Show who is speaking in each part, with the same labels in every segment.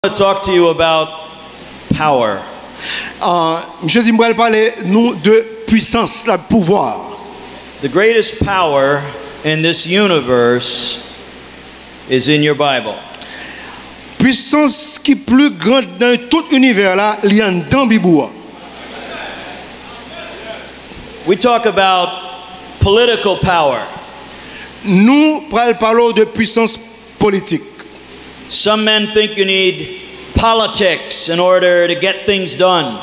Speaker 1: I want to talk to you about power.
Speaker 2: Monsieur Zimbral parle nous de puissance, la pouvoir.
Speaker 1: The greatest power in this universe is in your Bible.
Speaker 2: Puissance qui plus grande dans tout l'univers là, il y a dans Bible.
Speaker 1: We talk about political power.
Speaker 2: Nous parlons de puissance politique.
Speaker 1: Some men think you need politics in order to get things done.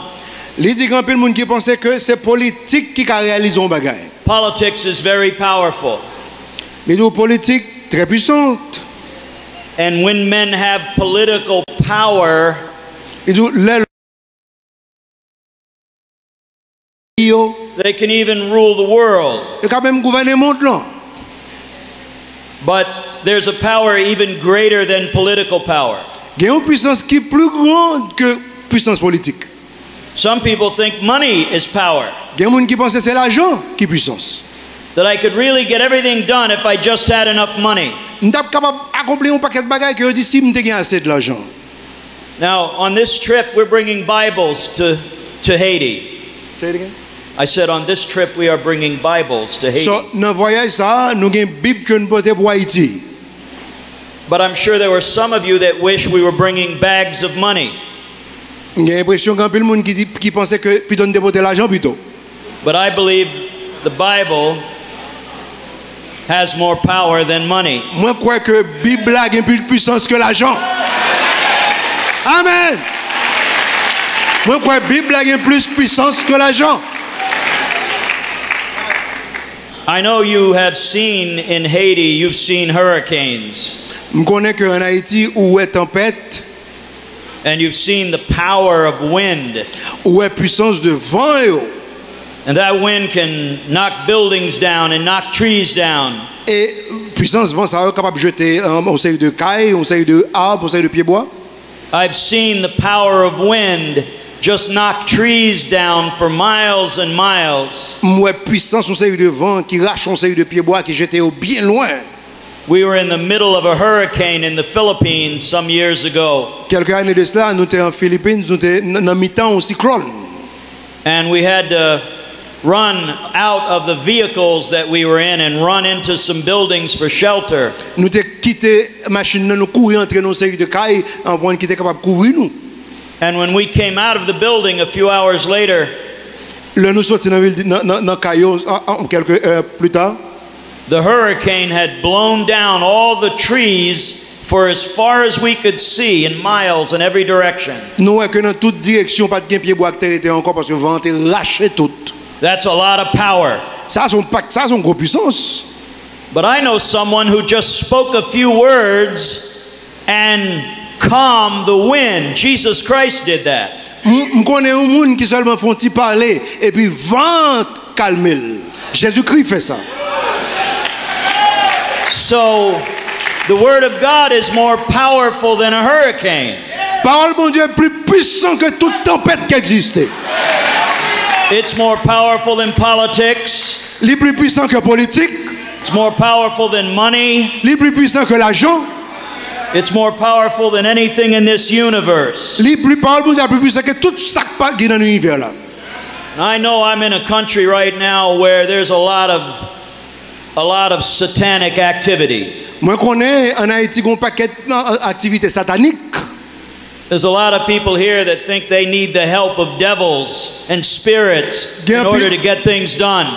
Speaker 2: Les dit grand pile monde qui pense que c'est politique qui a réalisé un bagage.
Speaker 1: Politics is very powerful.
Speaker 2: Les deux politique très puissante.
Speaker 1: And when men have political power, they can even rule the world. But there's a power even greater than political power. Some people think money is power. That I could really get everything done if I just had enough money. Now, on this trip, we're bringing Bibles to Haiti.
Speaker 2: Say it again.
Speaker 1: I said on this trip we are bringing Bibles to Haiti. But I'm sure there were some of you that wish we were bringing bags of money. But I believe the Bible has more power than money.
Speaker 2: Amen.
Speaker 1: I know you have seen in Haiti, you've seen hurricanes. And you've seen the power of wind. And that wind can knock buildings down and knock trees down. I've seen the power of wind just knock trees down for miles and miles. We were in the middle of a hurricane in the Philippines some years ago. And we had to run out of the vehicles that we were in and run into some buildings for shelter. And when we came out of the building a few hours later, the hurricane had blown down all the trees for as far as we could see in miles in every direction. That's a lot of power. But I know someone who just spoke a few words and calmed the wind. Jesus Christ did that. So the word of God is more powerful than a hurricane. It's more powerful than politics. It's more powerful than money. It's more powerful than anything in this universe. I know I'm in a country right now where there's a lot of satanic activity. There's a lot of people here that think they need the help of devils and spirits in order to get things done.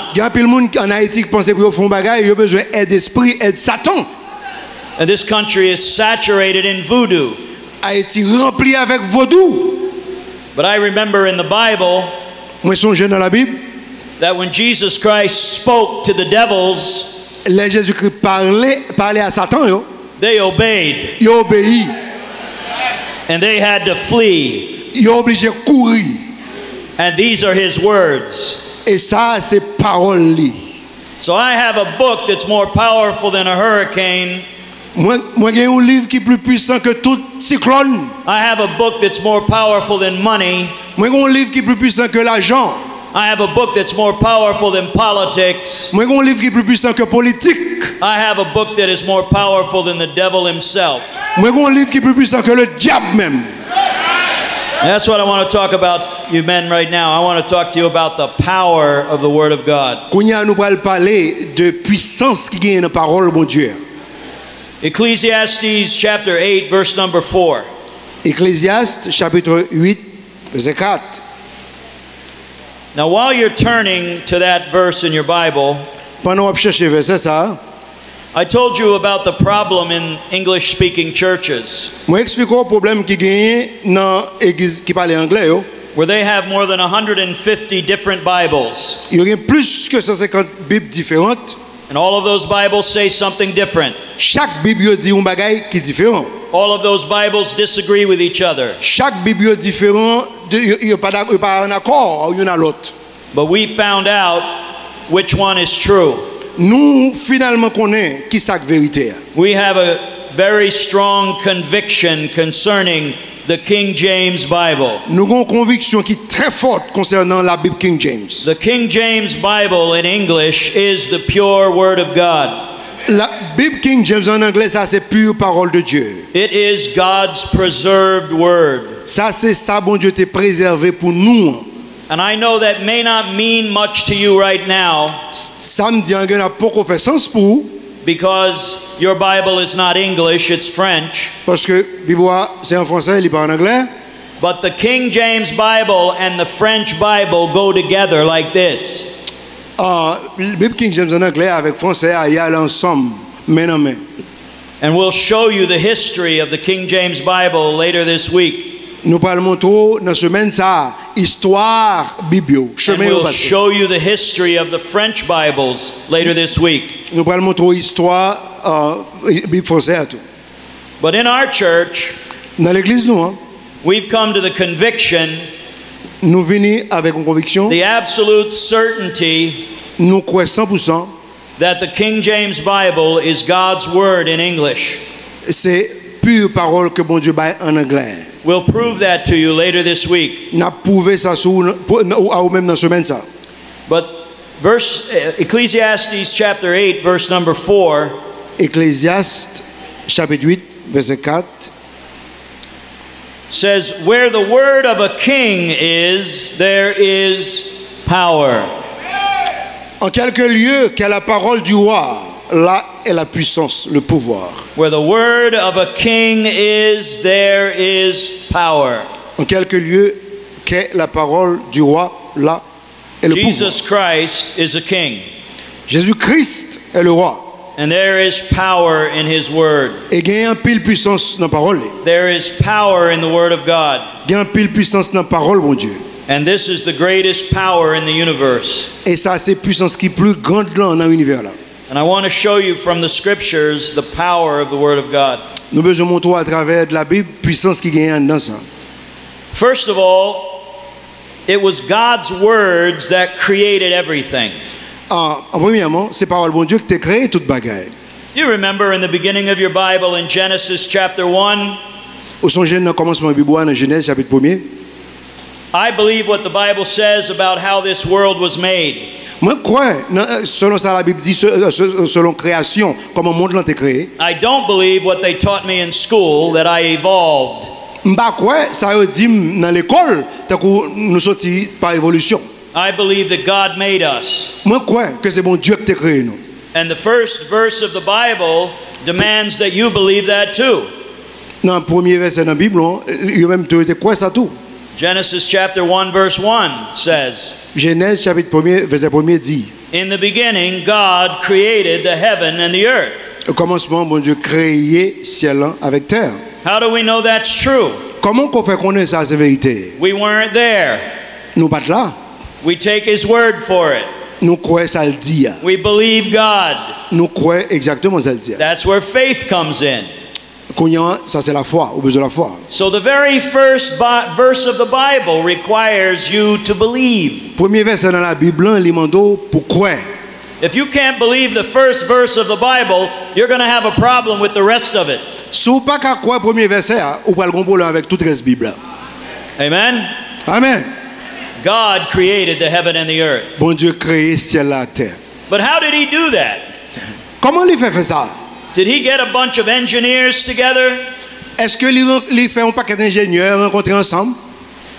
Speaker 1: And this country is saturated in voodoo. But I remember in the Bible that when Jesus Christ spoke to the devils, they obeyed. And they had to flee. And these are his words. So I have a book that's more powerful than a hurricane. I have a book that's more powerful than money. I have a book that's more powerful than politics.
Speaker 2: Moi gon livre qui est plus puissant que politique.
Speaker 1: I have a book that is more powerful than the devil himself.
Speaker 2: Moi gon livre qui est plus puissant que le diable même.
Speaker 1: That's what I want to talk about, you men, right now. I want to talk to you about the power of the Word of God.
Speaker 2: Kounya nous allons parler de puissance qui gagne dans parole bon Dieu.
Speaker 1: Ecclesiastes chapter 8, verse number 4.
Speaker 2: Ecclésiaste chapitre 8 verset 4.
Speaker 1: Now, while you're turning to that verse in your Bible,
Speaker 2: Pendant qu'on cherche verset ça,
Speaker 1: I told you about the problem in English-speaking churches,
Speaker 2: moi explique le problème qui gagne dans église qui parle anglais yo.
Speaker 1: where they have more than 150 different Bibles,
Speaker 2: Il y a plus que 150 bibles différentes.
Speaker 1: and all of those Bibles say something different.
Speaker 2: Chaque bible dit un bagage qui est différent.
Speaker 1: All of those Bibles disagree with each other.
Speaker 2: Chaque bible différent, il n'y a pas un accord l'une à l'autre.
Speaker 1: But we found out which one is true.
Speaker 2: Nous finalement connaissons qui est la vérité.
Speaker 1: We have a very strong conviction concerning the King James Bible.
Speaker 2: Nous avons une conviction qui est très forte concernant la Bible King James.
Speaker 1: The King James Bible in English is the pure Word of God.
Speaker 2: La Bible King James en anglais, ça c'est pure parole de Dieu.
Speaker 1: It is God's preserved Word.
Speaker 2: Ça c'est ça bon Dieu t'a préservé pour nous.
Speaker 1: And I know that may not mean much to you right now
Speaker 2: Ça me dit qu'il n'a pas qu'on fait sens pour vous,
Speaker 1: because your Bible is not English, it's French.
Speaker 2: parce que Bible c'est en français, il n'est pas en anglais.
Speaker 1: But the King James Bible and the French Bible go together like this.
Speaker 2: Bible King James en anglais avec français, il y a l'ensemble, main en main.
Speaker 1: And we'll show you the history of the King James Bible later this week.
Speaker 2: Nous parlons trop dans semaine ça, histoire Bible,
Speaker 1: And
Speaker 2: chemin au
Speaker 1: we'll
Speaker 2: passé.
Speaker 1: show you the history of the French Bibles later this week.
Speaker 2: Nous parlons trop histoire Bible français à tout.
Speaker 1: But in our church,
Speaker 2: Dans l'église nous, hein,
Speaker 1: we've come to the conviction,
Speaker 2: nous venons avec une conviction,
Speaker 1: the absolute certainty
Speaker 2: nous croyons 100%,
Speaker 1: that the King James Bible is God's Word in English.
Speaker 2: c'est pure parole que bon Dieu baille en anglais.
Speaker 1: We'll prove that to you later this week.
Speaker 2: N'a prouvé ça ou même dans semaine ça.
Speaker 1: But Ecclesiastes chapter 8, verse number 4,
Speaker 2: Ecclésiaste chapitre 8 verset 4
Speaker 1: says, where the word of a king is, there is power.
Speaker 2: En quelque lieu qu'est la parole du roi, là est la puissance, le pouvoir.
Speaker 1: Where the word of a king is, there is power.
Speaker 2: En quelque lieu qu'est la parole du roi, là est le pouvoir.
Speaker 1: Jesus Christ is a king,
Speaker 2: Jésus-Christ est le roi.
Speaker 1: and there is power in his word.
Speaker 2: Et il y a un pile puissance dans la parole.
Speaker 1: There is power in the word of God.
Speaker 2: Il y a un pile puissance dans la parole, mon Dieu.
Speaker 1: And this is the greatest power in the universe.
Speaker 2: Et ça, c'est puissance qui est plus grande là dans l'univers là.
Speaker 1: And I want to show you from the scriptures the power of the word of God.
Speaker 2: Nous besoin montrer à travers de la Bible puissance qui gagne dans ça.
Speaker 1: First of all, it was God's words that created everything.
Speaker 2: Premièrement, c'est parole bon Dieu qui t'a créé toute bagaille.
Speaker 1: You remember in the beginning of your Bible in Genesis chapter 1,
Speaker 2: Au songez dans le commencement de la Bible dans Genèse chapitre 1er.
Speaker 1: I believe what the Bible says about how this world was made.
Speaker 2: Moi crois selon ça la Bible dit selon création comment le monde l'a été créé.
Speaker 1: I don't believe what they taught me in school that I evolved.
Speaker 2: M'pa crois ça veut dire dans l'école tant que nous sorti par évolution.
Speaker 1: I believe that God made us.
Speaker 2: Moi crois que c'est bon Dieu qui t'a créé nous.
Speaker 1: And the first verse of the Bible demands that you believe that too.
Speaker 2: Dans le premier verset dans la Bible, il y a même tu crois ça tout.
Speaker 1: Genesis chapter 1 verse 1 says,
Speaker 2: Genèse chapitre 1er verset 1er dit
Speaker 1: in the beginning God created the heaven and the earth.
Speaker 2: au commencement bon Dieu créé ciel avec terre.
Speaker 1: How do we know that's true?
Speaker 2: Comment qu'on fait connaître ça c'est vérité?
Speaker 1: We weren't there.
Speaker 2: Nous pas là.
Speaker 1: We take his word for it.
Speaker 2: Nous croyons ça le dit.
Speaker 1: We believe God.
Speaker 2: Nous croyons exactement ça le dit.
Speaker 1: That's where faith comes in.
Speaker 2: Ça c'est la foi, au besoin de la foi.
Speaker 1: So the very first verse of the Bible requires you to believe.
Speaker 2: Premier verset dans la Bible, il demande pour croire.
Speaker 1: If you can't believe the first verse of the Bible, you're going to have a problem with the rest of it.
Speaker 2: Si vous pas qu'à croire premier verset, vous pas le problème avec toute reste Bible.
Speaker 1: Amen.
Speaker 2: Amen.
Speaker 1: God created the heaven and the earth.
Speaker 2: Bon Dieu créé ciel la terre.
Speaker 1: But how did he do that?
Speaker 2: Comment il fait ça?
Speaker 1: Did he get a bunch of engineers together?
Speaker 2: Est-ce que il fait un paquet d'ingénieurs rencontrés ensemble?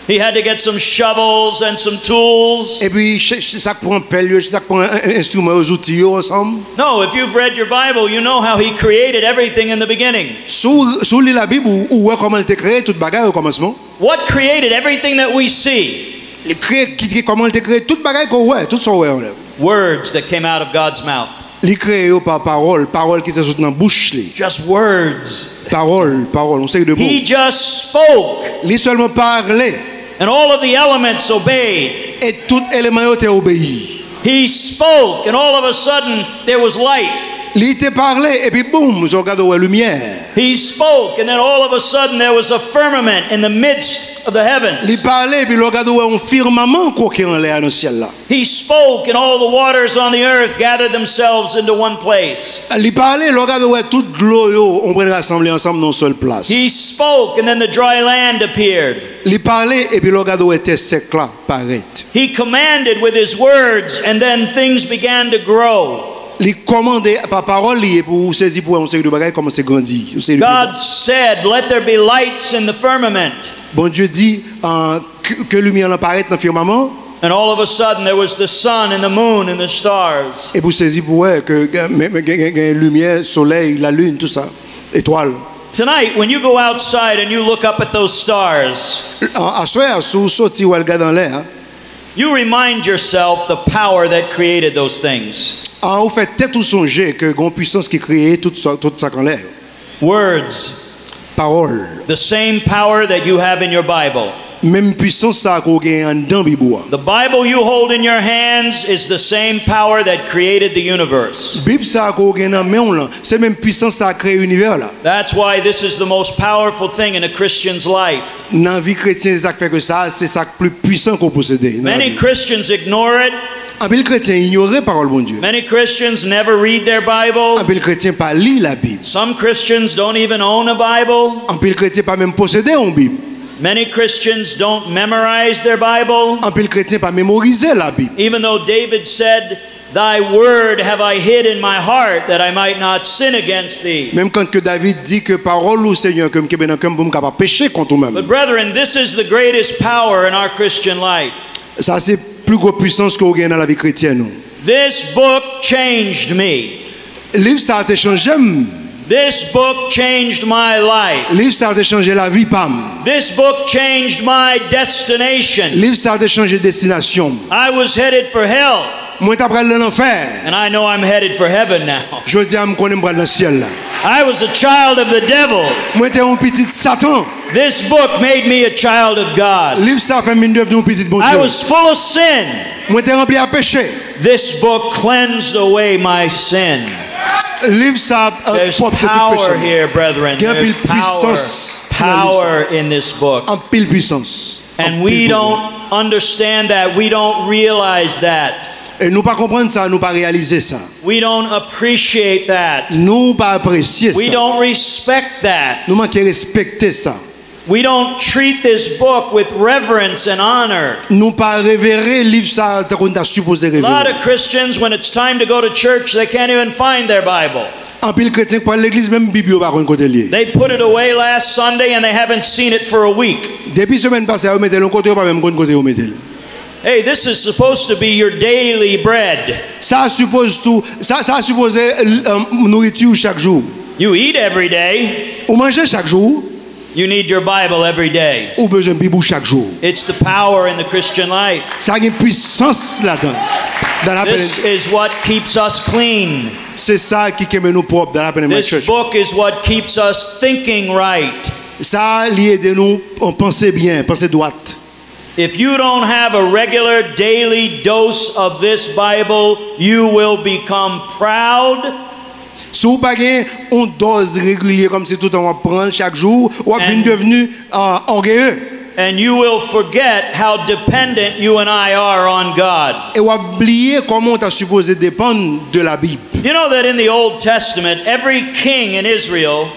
Speaker 1: He had to get some shovels and some tools.
Speaker 2: Et puis chaque prend pelle, chaque prend un instrument aux outils ensemble.
Speaker 1: No, if you've read your Bible, you know how he created everything in the beginning.
Speaker 2: Sous la Bible ou comment il a créé toute bagarre au commencement?
Speaker 1: What created everything that we see?
Speaker 2: Comment il a créé toute bagarre qu'on voit, tout ça ouais.
Speaker 1: Words that came out of God's mouth.
Speaker 2: Il créé par parole qui était sorti dans la bouche.
Speaker 1: Just words.
Speaker 2: Parole, on sait de mots.
Speaker 1: He just spoke.
Speaker 2: Il seulement parlait.
Speaker 1: And all of the elements obeyed.
Speaker 2: Et tout élément était obéi.
Speaker 1: He spoke, and all of a sudden there was light.
Speaker 2: Il était parlé et puis boum, je regarde la lumière.
Speaker 1: He spoke, and then all of a sudden there was a firmament in the midst of the heavens.
Speaker 2: Il parlait et puis je regarde un firmament qui est en l'air dans le ciel là.
Speaker 1: He spoke, and all the waters on the earth gathered themselves into one place.
Speaker 2: Il parlait, je regarde toute l'eau on prend rassemblé ensemble dans une seule place.
Speaker 1: He spoke, and then the dry land appeared.
Speaker 2: Il parlait et puis je regarde était sec là paraît.
Speaker 1: He commanded with his words, and then things began to grow.
Speaker 2: Il commandait par parole et pour saisir pour un série de bagages comment c'est grandi.
Speaker 1: God said, "Let there be lights in the firmament."
Speaker 2: Bon Dieu dit que lumière apparaît dans le firmament.
Speaker 1: And all of a sudden there was the sun and the moon and the stars.
Speaker 2: Et pour saisir pour que lumière, soleil, la lune, tout ça, étoiles.
Speaker 1: Tonight, when you go outside and you look up at those stars,
Speaker 2: à soir, sous sorti ou regarde dans l'air,
Speaker 1: you remind yourself the power that created those things.
Speaker 2: Vous faites tête ou songer que grande puissance qui crée tout ça en l'air.
Speaker 1: Words.
Speaker 2: Parole.
Speaker 1: The same power that you have in your Bible.
Speaker 2: Même puissance ça qu'on gagne dans Bible.
Speaker 1: The Bible you hold in your hands is the same power that created the universe.
Speaker 2: Bible ça qu'on gagne dans main là, c'est même puissance ça créé l'univers là.
Speaker 1: That's why this is the most powerful thing in a Christian's life.
Speaker 2: Dans vie chrétienne ça fait que ça c'est ça plus puissant qu'on possède.
Speaker 1: Many Christians ignore it.
Speaker 2: Un peu chrétien ignorer parole bon Dieu.
Speaker 1: Many Christians never read their Bible.
Speaker 2: Un peu chrétien pas lire la Bible.
Speaker 1: Some Christians don't even own a Bible.
Speaker 2: Un peu chrétien pas même posséder une Bible.
Speaker 1: Many Christians don't memorize their Bible.
Speaker 2: Un peu chrétien pas mémoriser la Bible.
Speaker 1: Even though David said, "Thy word have I hid in my heart that I might not sin against thee."
Speaker 2: Même quand que David dit que parole au Seigneur comme que ben comme pour capable pécher contre moi-même.
Speaker 1: But brethren, this is the greatest power in our Christian life.
Speaker 2: Ça c'est plus grosse puissance qu'on gagne dans la vie chrétienne.
Speaker 1: This book changed me.
Speaker 2: Livre ça a changé.
Speaker 1: This book changed my life.
Speaker 2: Livre ça a changé la vie pam.
Speaker 1: This book changed my destination.
Speaker 2: Livre ça a changé destination.
Speaker 1: I was headed for hell.
Speaker 2: Moi t'apprends l'enfer.
Speaker 1: And I know I'm headed for heaven now.
Speaker 2: Je dis à me connais dans le ciel là.
Speaker 1: I was a child of the devil.
Speaker 2: Moi t'es un petit Satan.
Speaker 1: This book made me a child of God.
Speaker 2: Livre ça fait mine devenir un petit bon Dieu.
Speaker 1: I was full of sin.
Speaker 2: Moi t'es rempli à péché.
Speaker 1: This book cleansed away my sin.
Speaker 2: Livre ça
Speaker 1: There's power here, brethren. There's power in this book.
Speaker 2: En pile puissance.
Speaker 1: And we don't understand that. We don't realize that.
Speaker 2: Et nous pas comprendre ça, nous pas réaliser ça.
Speaker 1: We don't appreciate that.
Speaker 2: Nous pas apprécier ça.
Speaker 1: We don't respect that.
Speaker 2: Nous manquons respecter ça.
Speaker 1: We don't treat this book with reverence and honor.
Speaker 2: Nous pas révérer livre ça qu'on t'a supposé révérer.
Speaker 1: A lot of Christians, when it's time to go to church, they can't even find their Bible.
Speaker 2: En pile chrétien pour l'église même Bible pas qu'on côté lié.
Speaker 1: They put it away last Sunday and they haven't seen it for a week.
Speaker 2: Depuis semaine passée, on mettait le côté pas même côté on mettait.
Speaker 1: Hey, this is supposed to be your daily bread.
Speaker 2: Ça suppose tout, ça supposé nourriture chaque jour.
Speaker 1: You eat every day.
Speaker 2: Ou manger chaque jour.
Speaker 1: You need your Bible every day.
Speaker 2: Ou besoin Bible chaque jour.
Speaker 1: It's the power in the Christian life.
Speaker 2: Ça a une puissance là-dedans.
Speaker 1: This is what keeps us clean.
Speaker 2: C'est ça qui met nous propres dans la peine de
Speaker 1: This
Speaker 2: church.
Speaker 1: book is what keeps us thinking right.
Speaker 2: Ça lié de nous on penser bien, penser droite.
Speaker 1: If you don't have a regular daily dose of this Bible, you will become proud.
Speaker 2: Si vous n'avez pas une dose régulière comme si tout le temps on prend chaque jour, vous êtes devenu orgueilleux.
Speaker 1: And you will forget how dependent you and I are on God.
Speaker 2: Et vous oubliez comment on est supposé dépendre de la Bible.
Speaker 1: You know that in the Old Testament, every king in Israel,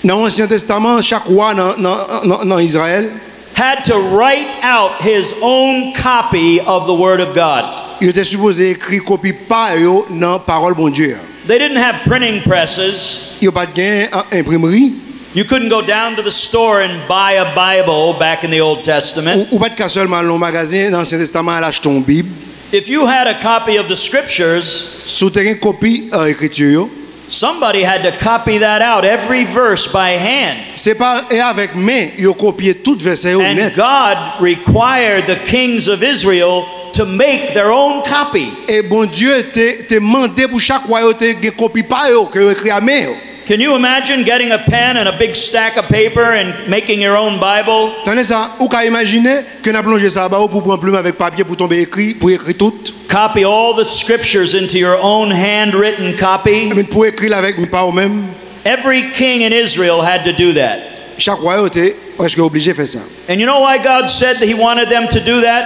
Speaker 2: Dans l'Ancien Testament, chaque roi dans Israël,
Speaker 1: had to write out his own copy of the Word of God.
Speaker 2: Ils étaient supposés écrire copie par eux dans parole bon Dieu.
Speaker 1: They didn't have printing presses.
Speaker 2: Ils n'ont pas de imprimerie.
Speaker 1: You couldn't go down to the store and buy a Bible back in the Old Testament.
Speaker 2: Ou pas de seulement dans le magasin dans l'Ancien Testament à acheter une Bible.
Speaker 1: If you had a copy of the Scriptures,
Speaker 2: Sous une copie écriture.
Speaker 1: somebody had to copy that out, every verse by hand.
Speaker 2: C'est pas et avec main, ils ont copié tout verset
Speaker 1: And
Speaker 2: net.
Speaker 1: God required the kings of Israel to make their own copy.
Speaker 2: Et bon Dieu te demandé pour chaque royauté une copie par eux que écrit à main.
Speaker 1: Can you imagine getting a pen and a big stack of paper and making your own Bible?
Speaker 2: Tenez ça, ou qu'à imaginer que n'a plongé ça bas pour prendre plume avec papier pour tomber écrit pour écrire tout.
Speaker 1: Copy all the scriptures into your own handwritten copy.
Speaker 2: Mais pour écrire avec pas même.
Speaker 1: Every king in Israel had to do that.
Speaker 2: Chaque royauté presque obligé de faire ça.
Speaker 1: And you know why God said that he wanted them to do that?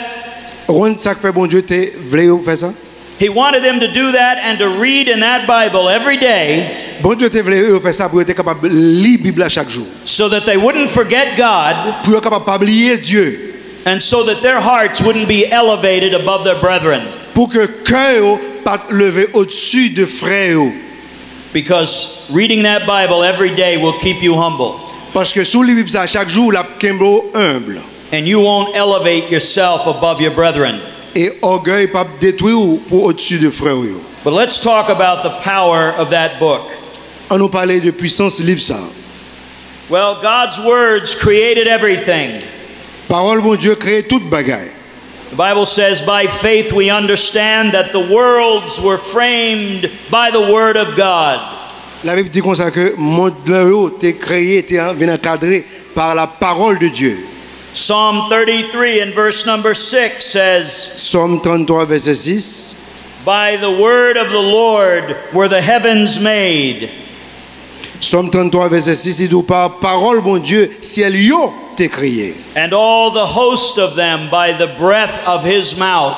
Speaker 2: Ron ça fait bon Dieu te voulait faire ça.
Speaker 1: He wanted them to do that and to read in that Bible every day
Speaker 2: Bon Dieu te voulait faire ça pour être capable de lire Bible à chaque jour.
Speaker 1: so that they wouldn't forget God
Speaker 2: Pour être capable de pas oublier Dieu.
Speaker 1: and so that their hearts wouldn't be elevated above their brethren.
Speaker 2: Pour que cœur pas lever au-dessus de frères.
Speaker 1: Because reading that Bible every day will keep you humble.
Speaker 2: Parce que sous le Bible ça chaque jour la kembo humble.
Speaker 1: And you won't elevate yourself above your brethren.
Speaker 2: Et orgueil pas détruire pour au-dessus de frères.
Speaker 1: But let's talk about the power of that book.
Speaker 2: On nous parlait de puissance livre ça.
Speaker 1: Well, God's words created everything.
Speaker 2: Parole mon Dieu crée toute bagaille.
Speaker 1: The Bible says, by faith we understand that the worlds were framed by the word of God.
Speaker 2: La Bible dit comme ça que monde là t'es créé, t'es bien encadré par la parole de Dieu.
Speaker 1: Psalm 33 and verse number 6 says,
Speaker 2: Psaume 33 verset 6.
Speaker 1: by the word of the Lord were the heavens made.
Speaker 2: Psaume 33 verset 6 il dit par parole mon Dieu ciel yo t'es créé.
Speaker 1: And all the host of them by the breath of his mouth.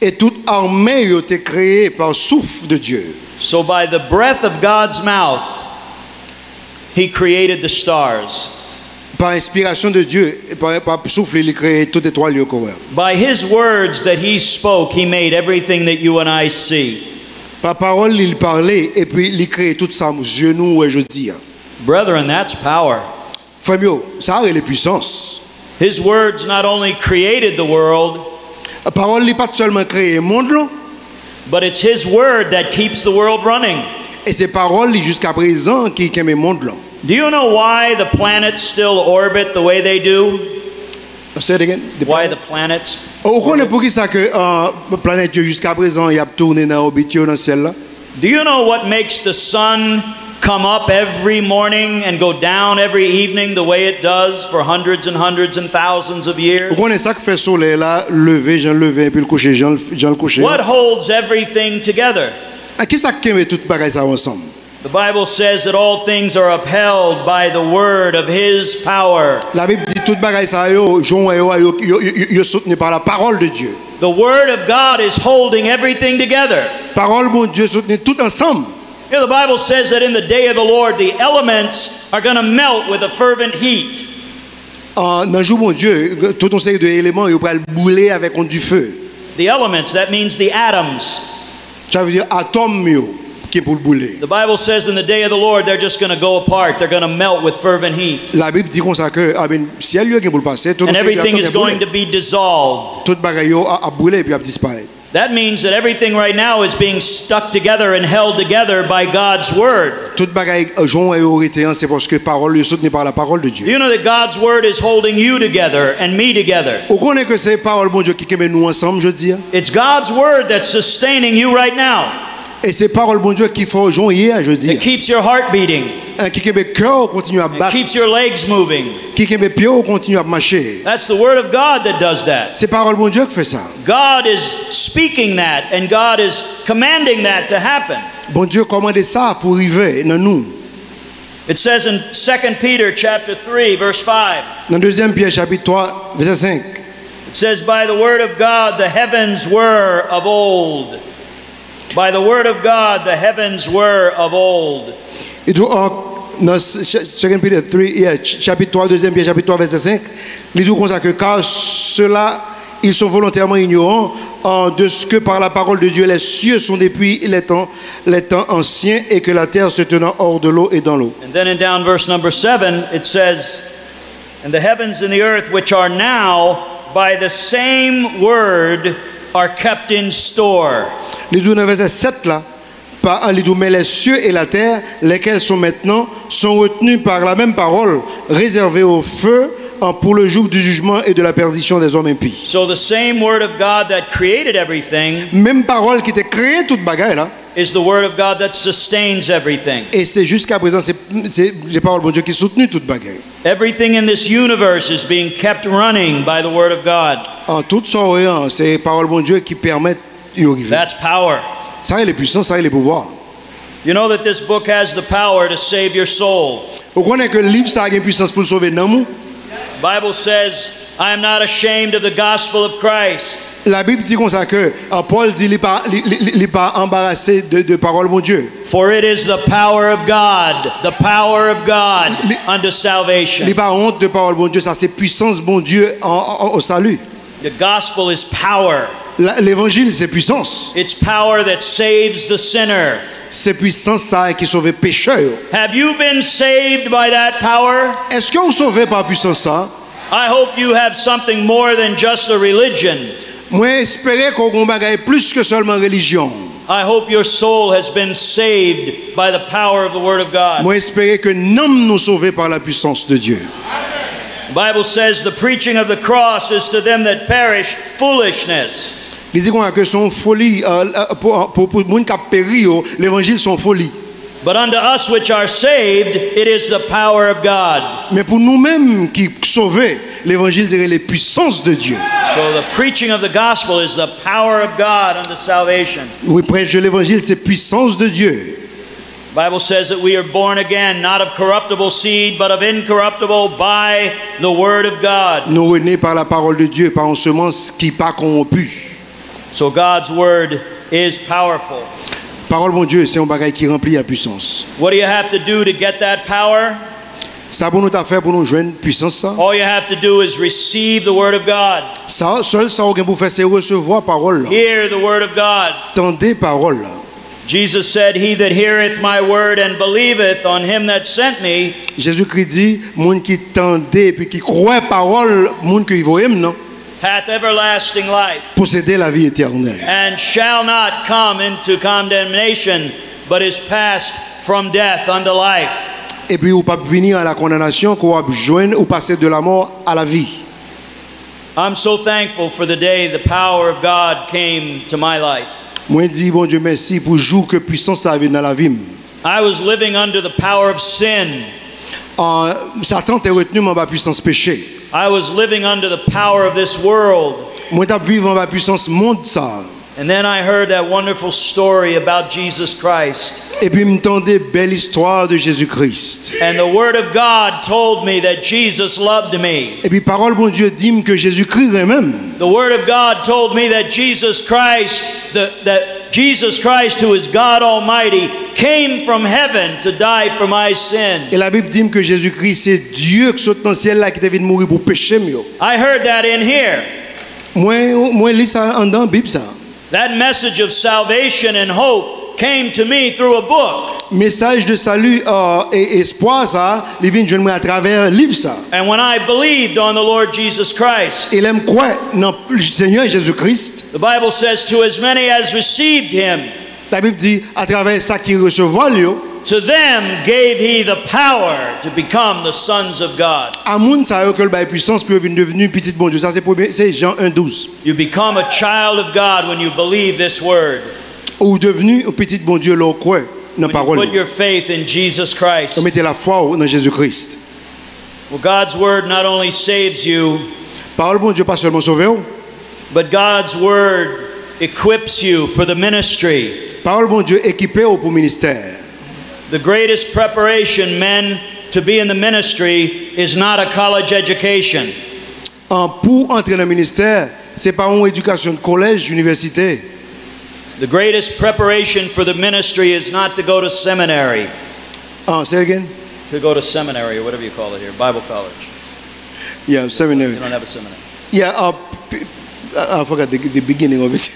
Speaker 2: Et toute armée yo t'es créé par souffle de Dieu.
Speaker 1: So by the breath of God's mouth, he created the stars.
Speaker 2: Par inspiration de Dieu, par souffle il créé toute étoile yo couvert.
Speaker 1: By his words that he spoke, he made everything that you and I see.
Speaker 2: Par parole il parlait et puis il créé tout ça genou et je dis.
Speaker 1: Brethren, that's power.
Speaker 2: Frère yo, ça a les puissances.
Speaker 1: His words not only created the world,
Speaker 2: La parole n'est pas seulement créé le monde là,
Speaker 1: but it's his word that keeps the world running.
Speaker 2: et ces paroles jusqu'à présent qui aiment le monde là.
Speaker 1: Do you know why the planets still orbit the way they do?
Speaker 2: Say it again.
Speaker 1: Why the planets?
Speaker 2: On connaît pour qui ça que la planète jusqu'à présent il a tourné dans l'orbite dans le ciel là.
Speaker 1: Do you know what makes the sun come up every morning and go down every evening the way it does for hundreds and thousands of
Speaker 2: On
Speaker 1: years?
Speaker 2: connaît ça que fait soleil là, lever, Jean lever puis le coucher, Jean le coucher.
Speaker 1: What holds everything together?
Speaker 2: À qui ça qui met toute bagaille ça ensemble?
Speaker 1: The Bible says that all things are upheld by the word of his power.
Speaker 2: La Bible dit toute bagaille ça yo soutenu par la parole de Dieu.
Speaker 1: The word of God is holding everything together.
Speaker 2: Parole mon Dieu soutenu tout ensemble.
Speaker 1: You know, the Bible says that in the day of the Lord, the elements are going to melt with a fervent heat.
Speaker 2: Dans le jour mon Dieu, tout un série d'éléments ils vont brûler avec du feu.
Speaker 1: The elements, that means the atoms.
Speaker 2: Ça veut dire atome yo qui pour brûler.
Speaker 1: The Bible says in the day of the Lord, they're just going to go apart. They're going to melt with fervent heat.
Speaker 2: La Bible dit comme ça que ciel yo qui pour passer tout
Speaker 1: And everything is going to be dissolved.
Speaker 2: toute bagaille yo a brûler puis a disparaître.
Speaker 1: That means that everything right now is being stuck together and held together by God's word.
Speaker 2: Toute bagaille Jean et Orité c'est parce que parole est soutenue par la parole de
Speaker 1: Do
Speaker 2: Dieu.
Speaker 1: you know that God's word is holding you together and me together?
Speaker 2: On connaît que c'est parole bon Dieu qui met nous ensemble je dis.
Speaker 1: It's God's word that's sustaining you right now.
Speaker 2: Et c'est parole bon Dieu qui fait Jean hier je dis.
Speaker 1: It keeps your heart beating.
Speaker 2: Qui met cœur continue à
Speaker 1: It
Speaker 2: battre.
Speaker 1: keeps your legs moving.
Speaker 2: Qui met pied continue à marcher.
Speaker 1: That's the word of God that does that.
Speaker 2: C'est parole bon Dieu qui fait ça.
Speaker 1: God is speaking that and God is commanding that to happen.
Speaker 2: Bon Dieu commande ça pour arriver dans nous.
Speaker 1: It says in 2 Peter chapter 3 verse 5.
Speaker 2: Dans 2 Pierre chapitre 3 verset 5.
Speaker 1: It says by the word of God the heavens were of old. By the word of God the heavens were of old.
Speaker 2: Et dans 2 Peter 3, chapitre 3, deuxième Pierre, chapitre 3, verset 5, il dit comme ça que car ceux-là, ils sont volontairement ignorants de ce que par la parole de Dieu les cieux sont depuis les temps anciens et que la terre se tenant hors de l'eau et dans l'eau.
Speaker 1: And then in down verse number 7, it says, and the heavens and the earth which are now by the same word are kept in store.
Speaker 2: Il dit dans verset 7 là, il dit mais les cieux et la terre, lesquels sont maintenant, sont retenus par la même parole, réservés au feu pour le jour du jugement et de la perdition des hommes impies.
Speaker 1: So the same word of God that created everything
Speaker 2: Même parole qui t'a créé toute bagaille là.
Speaker 1: is the word of God that sustains everything.
Speaker 2: Et c'est jusqu'à présent c'est les paroles de Dieu qui soutenu toute bagaille.
Speaker 1: Everything in this universe is being kept running by the word of God.
Speaker 2: En toute sorte, c'est les paroles de Dieu qui permettent d'y arriver.
Speaker 1: That's power.
Speaker 2: Ça est les puissances, ça est les pouvoirs.
Speaker 1: You know that this book has the power to save your soul.
Speaker 2: Vous connaissez que le livre ça a une puissance pour sauver l'âme.
Speaker 1: The Bible says, I am not ashamed of the gospel of Christ.
Speaker 2: La Bible dit comme ça que Paul dit il pas embarrassé de paroles de Dieu.
Speaker 1: For it is the power of God unto salvation.
Speaker 2: Il pas honte de paroles de Dieu, ça c'est puissance bon Dieu au salut.
Speaker 1: The gospel is power.
Speaker 2: L'évangile c'est puissance.
Speaker 1: It's power that saves the sinner.
Speaker 2: C'est puissance ça qui sauve pécheur.
Speaker 1: Have you been saved by that power?
Speaker 2: Est-ce que vous sauvez par puissance ça?
Speaker 1: I hope you have something more than just a religion.
Speaker 2: Moi espérer qu'on bagaille plus que seulement religion.
Speaker 1: I hope your soul has been saved by the power of the Word of God.
Speaker 2: Moi espérer que nous nous sauver par la puissance de Dieu.
Speaker 1: The Bible says the preaching of the cross is to them that perish foolishness.
Speaker 2: Il dit que son folie pour moun qui péri l'évangile son folie.
Speaker 1: But unto us which are saved, it is the power of God.
Speaker 2: Mais pour nous-mêmes qui sauvés, l'évangile c'est les puissances de Dieu.
Speaker 1: So the preaching of the gospel is the power of God unto salvation.
Speaker 2: Oui, prêche de l'évangile c'est puissance de Dieu.
Speaker 1: The Bible says that we are born again, not of corruptible seed, but of incorruptible by the word of God.
Speaker 2: Nous sommes nés par la parole de Dieu, par une semence qui pas corrompue.
Speaker 1: So God's word is powerful.
Speaker 2: Parole de Dieu, c'est un bagage qui remplit la puissance.
Speaker 1: What do you have to do to get that power?
Speaker 2: Ça pour nous faire pour nous joindre puissance ça.
Speaker 1: All you have to do is receive the word of God.
Speaker 2: Ça seul ça qu'on peut faire c'est recevoir parole.
Speaker 1: Hear the word of God.
Speaker 2: Tendez parole.
Speaker 1: Jesus said, "He that heareth my word and believeth on him that sent me."
Speaker 2: Jésus-Christ dit, moun qui tendait puis qui croit parole, moun qui voyait non.
Speaker 1: Hath everlasting life,
Speaker 2: posséder la vie éternelle.
Speaker 1: and shall not come into condemnation, but is passed from death unto life.
Speaker 2: Et puis ou pas venir à la condamnation, qu'on va joindre ou passer de la mort à la vie.
Speaker 1: I'm so thankful for the day the power of God came to my life.
Speaker 2: Moi dis bon Dieu merci pour jour que puissance ça vient dans la vie.
Speaker 1: I was living under the power of sin.
Speaker 2: Satan t'a retenu dans la puissance péché.
Speaker 1: I was living under the power of this world.
Speaker 2: Moi t'a vivre dans la puissance monde ça.
Speaker 1: And then I heard that wonderful story about Jesus Christ.
Speaker 2: Et puis m'entendais belle histoire de Jésus-Christ.
Speaker 1: And the word of God told me that Jesus loved me.
Speaker 2: Et puis parole bon Dieu dit que Jésus-Christ même.
Speaker 1: The word of God told me that Jesus Christ, Jesus Christ, who is God Almighty, came from heaven to die for my sin.
Speaker 2: Et la Bible dit que Jésus-Christ c'est Dieu qui saute dans le ciel là qui est venu mourir pour péché mieux.
Speaker 1: I heard that in here.
Speaker 2: Moi lis ça en dans Bible ça.
Speaker 1: That message of salvation and hope came to me through a book.
Speaker 2: Message de salut et espoir ça, il vient joindre à travers livre ça.
Speaker 1: And when I believed on the Lord Jesus Christ,
Speaker 2: Et l'aime quoi dans le Seigneur Jésus-Christ.
Speaker 1: the Bible says, to as many as received him,
Speaker 2: La Bible dit à travers ça qui recevoir lui,
Speaker 1: to them gave he the power to become the sons of God.
Speaker 2: à moun ça que le bail puissance pour venir devenir petit bon Dieu. Ça c'est Jean 1:12.
Speaker 1: You become a child of God when you believe this word.
Speaker 2: Ou devenu un petit bon Dieu là quoi dans
Speaker 1: When you
Speaker 2: parole.
Speaker 1: put your faith in Jesus Christ.
Speaker 2: On mettez la foi dans Jésus-Christ.
Speaker 1: Well, God's word not only saves you,
Speaker 2: Parole bon Dieu pas seulement sauver,
Speaker 1: but God's word equips you for the ministry.
Speaker 2: parole bon Dieu équipé pour ministère.
Speaker 1: The greatest preparation, men, to be in the ministry is not a college education.
Speaker 2: Pour entrer dans le ministère, c'est pas une éducation de collège, université.
Speaker 1: The greatest preparation for the ministry is not to go to seminary.
Speaker 2: Say again.
Speaker 1: to go to seminary or whatever you call it here, Bible college.
Speaker 2: Yeah, seminary.
Speaker 1: You don't have a seminary.
Speaker 2: Yeah, I forgot the beginning of it.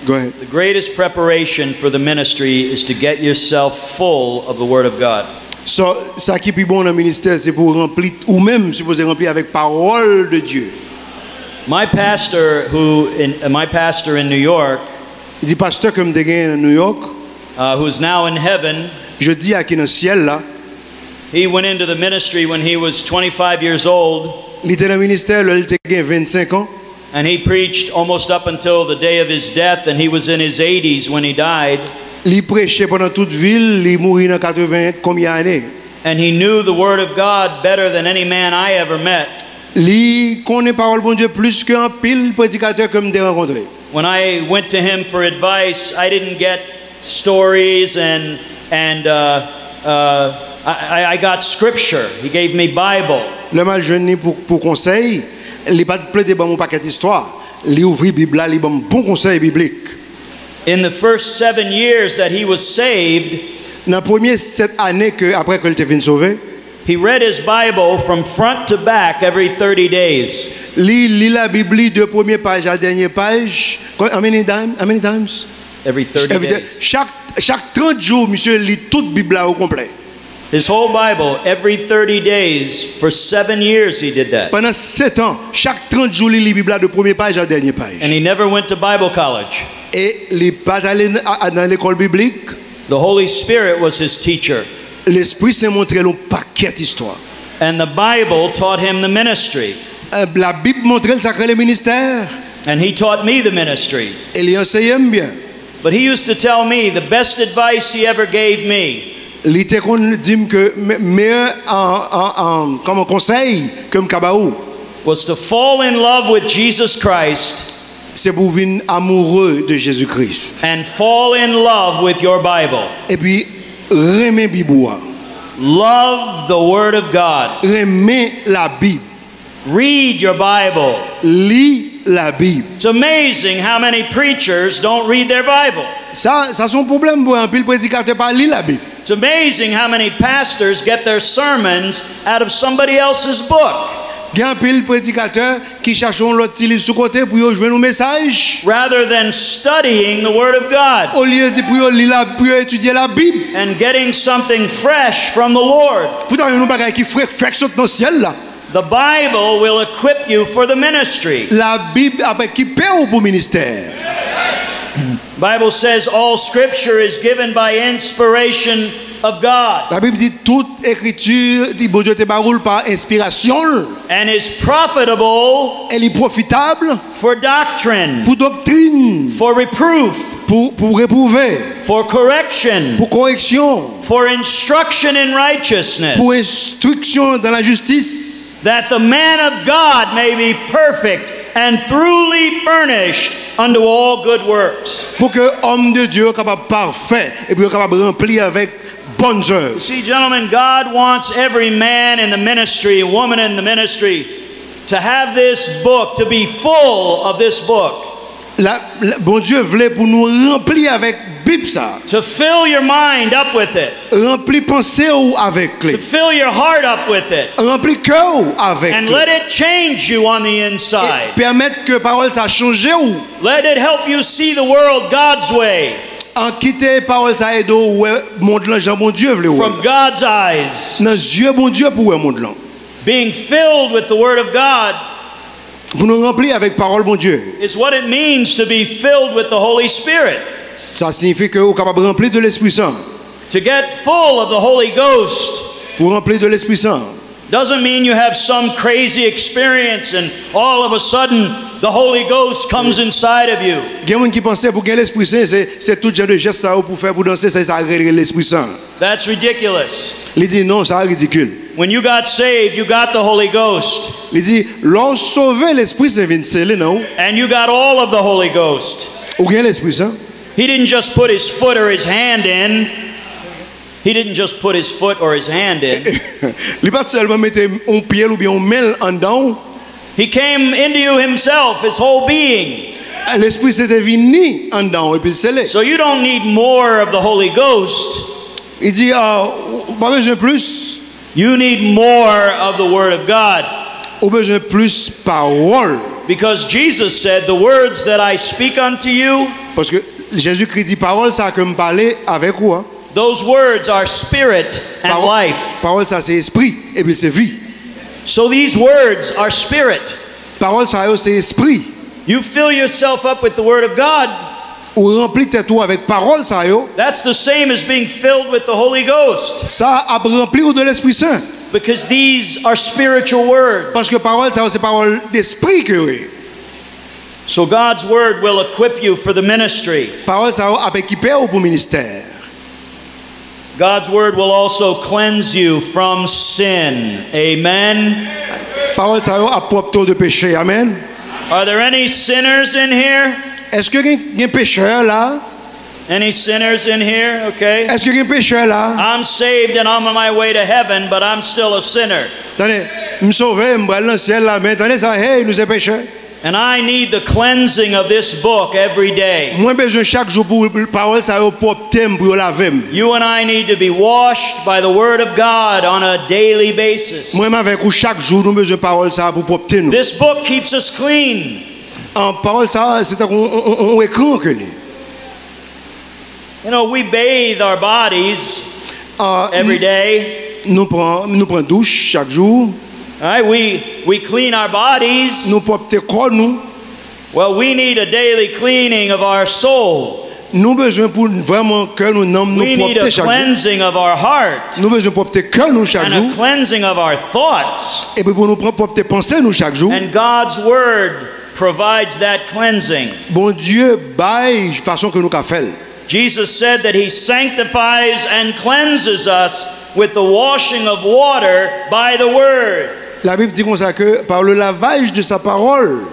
Speaker 2: Go ahead.
Speaker 1: The greatest preparation for the ministry is to get yourself full of the Word of God.
Speaker 2: So, ça qui est plus bon dans le ministère, c'est pour remplir, ou même supposé remplir avec parole de Dieu.
Speaker 1: My pastor in New York,
Speaker 2: Il dit pasteur comme de gain en New York,
Speaker 1: who's now in heaven,
Speaker 2: je dis à qui dans le ciel là,
Speaker 1: he went into the ministry when he was 25 years old,
Speaker 2: il était dans le ministère, là, il était 25 ans.
Speaker 1: and he preached almost up until the day of his death, and he was in his 80s when he died.
Speaker 2: Il prêchait pendant toute ville, il mourit dans 80 combien d'années.
Speaker 1: And he knew the Word of God better than any man I ever met.
Speaker 2: Il connaît parole bon Dieu plus qu'un pile prédicateur comme des rencontrés.
Speaker 1: When I went to him for advice, I didn't get stories and I got scripture. He gave me Bible.
Speaker 2: Le mal jeune pour conseil, il pas de plaider bon paquet d'histoire. Il ouvrit Bible là, il bon conseil biblique.
Speaker 1: In the first 7 years that he was saved,
Speaker 2: Dans les premières 7 années que après que il était fini sauvé,
Speaker 1: he read his Bible from front to back every 30 days.
Speaker 2: lit la Bible de première page à dernière page. How many times?
Speaker 1: Every 30 days.
Speaker 2: Chaque 30 jours, monsieur lit toute Bible là au complet.
Speaker 1: His whole Bible, every 30 days, for 7 years he did that.
Speaker 2: Pendant 7 ans, chaque 30 jours, il lit la Bible là de première page à dernière page.
Speaker 1: And he never went to Bible college.
Speaker 2: Et il n'est pas allé dans l'école biblique.
Speaker 1: The Holy Spirit was his teacher.
Speaker 2: L'Esprit s'est montré un paquet d'histoires.
Speaker 1: And the Bible taught him the ministry.
Speaker 2: La Bible montre le sacré le ministère.
Speaker 1: And he taught me the ministry.
Speaker 2: Et il enseignait bien.
Speaker 1: But he used to tell me the best advice he ever gave me.
Speaker 2: Il était dit que meilleur comme conseil comme Kabaou,
Speaker 1: was to fall in love with Jesus Christ
Speaker 2: c'est pour venir amoureux de Jésus-Christ.
Speaker 1: and fall in love with your Bible.
Speaker 2: Et puis aimer Bible.
Speaker 1: Love the Word of God.
Speaker 2: Aimer la Bible.
Speaker 1: Read your Bible.
Speaker 2: Lis la Bible.
Speaker 1: It's amazing how many preachers don't read their Bible.
Speaker 2: Ça son problème pour un pile prédicateur pas lire la Bible.
Speaker 1: It's amazing how many pastors get their sermons out of somebody else's book.
Speaker 2: Il y a un pile prédicateur qui cherche l'autre livre sous côté pour jouer nos messages.
Speaker 1: Rather than studying the Word of God
Speaker 2: Au lieu de pour étudier la Bible.
Speaker 1: and getting something fresh from the Lord.
Speaker 2: Pourtant, il y a un bagage qui fait saute dans le ciel là.
Speaker 1: The Bible will equip you for the ministry.
Speaker 2: La Bible après qui paie pour ministère.
Speaker 1: Bible says all scripture is given by inspiration of God
Speaker 2: La Bible dit toute écriture dit bon Dieu te baroule par inspiration.
Speaker 1: and is profitable
Speaker 2: Elle est profitable
Speaker 1: for doctrine,
Speaker 2: pour doctrine,
Speaker 1: for reproof,
Speaker 2: pour réprouver,
Speaker 1: for correction,
Speaker 2: pour correction,
Speaker 1: for instruction in righteousness,
Speaker 2: pour instruction dans la justice,
Speaker 1: that the man of God may be perfect and truly furnished unto all good works.
Speaker 2: pour que homme de Dieu soit capable parfait et puis capable remplir avec bonnes œuvres.
Speaker 1: See, gentlemen, God wants every man in the ministry, woman in the ministry, to have this book, to be full of this book.
Speaker 2: Bon Dieu voulait pour nous remplir avec Bible ça.
Speaker 1: To fill your mind up with it.
Speaker 2: Remplir pensée ou avec
Speaker 1: To
Speaker 2: lui.
Speaker 1: fill your heart up with it.
Speaker 2: Remplir cœur avec
Speaker 1: And
Speaker 2: lui.
Speaker 1: let it change you on the
Speaker 2: Et
Speaker 1: inside.
Speaker 2: permettre que parole ça change ou
Speaker 1: Let it help you see the world God's way,
Speaker 2: en quitter parole ça aide ou monde là Jean bon Dieu voulait
Speaker 1: from God's eyes.
Speaker 2: dans yeux bon Dieu pour monde là
Speaker 1: Being filled with the Word of God
Speaker 2: pour nous remplir avec parole bon Dieu.
Speaker 1: is what it means to be filled with the Holy Spirit.
Speaker 2: Ça signifie que vous êtes capable de remplir de l'Esprit Saint.
Speaker 1: To get full of the Holy Ghost
Speaker 2: Pour remplir de l'Esprit Saint.
Speaker 1: doesn't mean you have some crazy experience and all of a sudden the Holy Ghost comes inside of you.
Speaker 2: Il y a des gens qui pensent pour gagner l'Esprit Saint, c'est tout genre de gestes ça pour faire pour danser, ça agrée l'Esprit Saint.
Speaker 1: That's ridiculous.
Speaker 2: Il dit non, ça ridicule.
Speaker 1: When you got saved, you got the Holy Ghost.
Speaker 2: Il dit lorsque sauver l'Esprit Saint vient sceller non?
Speaker 1: And you got all of the Holy Ghost.
Speaker 2: Ou gagne l'Esprit Saint?
Speaker 1: He didn't just put his foot or his hand in. He didn't just put his foot or his hand in.
Speaker 2: Il pas seulement mettre un pied ou bien un main en dedans.
Speaker 1: He came into you himself, his whole being.
Speaker 2: L'Esprit Saint est venu en dedans et puis scellé.
Speaker 1: So you don't need more of the Holy Ghost.
Speaker 2: Il dit, pas besoin plus,
Speaker 1: You need more of the Word of God.
Speaker 2: ou besoin plus parole.
Speaker 1: Because Jesus said, The words that I speak unto you,
Speaker 2: Parce que Jésus-Christ dit parole, ça que me parler avec vous. Hein.
Speaker 1: those words are spirit and life.
Speaker 2: Parole, ça c'est esprit, et puis c'est vie.
Speaker 1: So these words are spirit.
Speaker 2: Parole, ça c'est esprit.
Speaker 1: You fill yourself up with the Word of God.
Speaker 2: Ou rempli tes tout avec parole, ça yo.
Speaker 1: That's the same as being filled with the Holy Ghost.
Speaker 2: Ça a rempli de l'Esprit Saint.
Speaker 1: Because these are spiritual words.
Speaker 2: Parce que parole, ça c'est parole d'esprit que oui.
Speaker 1: So God's Word will equip you for the ministry.
Speaker 2: Parole, ça a équipé au pour ministère.
Speaker 1: God's Word will also cleanse you from sin. Amen.
Speaker 2: Parole, ça a propre de péché. Amen.
Speaker 1: Are there any sinners in here?
Speaker 2: Est-ce que il y a un pécheur là?
Speaker 1: Any sinners in here? Okay.
Speaker 2: Est-ce que il y a un pécheur là?
Speaker 1: I'm saved and I'm on my way to heaven, but I'm still a sinner.
Speaker 2: Attendez, me sauver, me aller dans le ciel là, mais attendez ça, hey, nous sommes pécheurs.
Speaker 1: And I need the cleansing of this book every day.
Speaker 2: Moi besoin chaque jour pour parole ça au propre thème pour laver.
Speaker 1: You and I need to be washed by the Word of God on a daily basis.
Speaker 2: Moi avec vous chaque jour nous besoin parole ça pour propre nous.
Speaker 1: This book keeps us clean.
Speaker 2: En parole ça c'est un écran que nous.
Speaker 1: You know, we bathe our bodies every day.
Speaker 2: Nous prenons douche chaque jour.
Speaker 1: All right, we clean our bodies.
Speaker 2: Nous propre corps nous.
Speaker 1: Well, we need a daily cleaning of our soul.
Speaker 2: Nous besoin pour vraiment que nous nomme nous
Speaker 1: We need a
Speaker 2: propre chaque jour.
Speaker 1: cleansing of our heart
Speaker 2: Nous besoin propre que nous chaque
Speaker 1: and
Speaker 2: jour.
Speaker 1: a cleansing of our thoughts.
Speaker 2: Et puis pour nous prendre propre penser nous chaque jour.
Speaker 1: And God's Word provides that cleansing.
Speaker 2: Bon Dieu baille façon que nous qu'a fait.
Speaker 1: Jesus said that He sanctifies and cleanses us with the washing of water by the Word.
Speaker 2: La Bible dit comme ça que par le lavage de sa parole,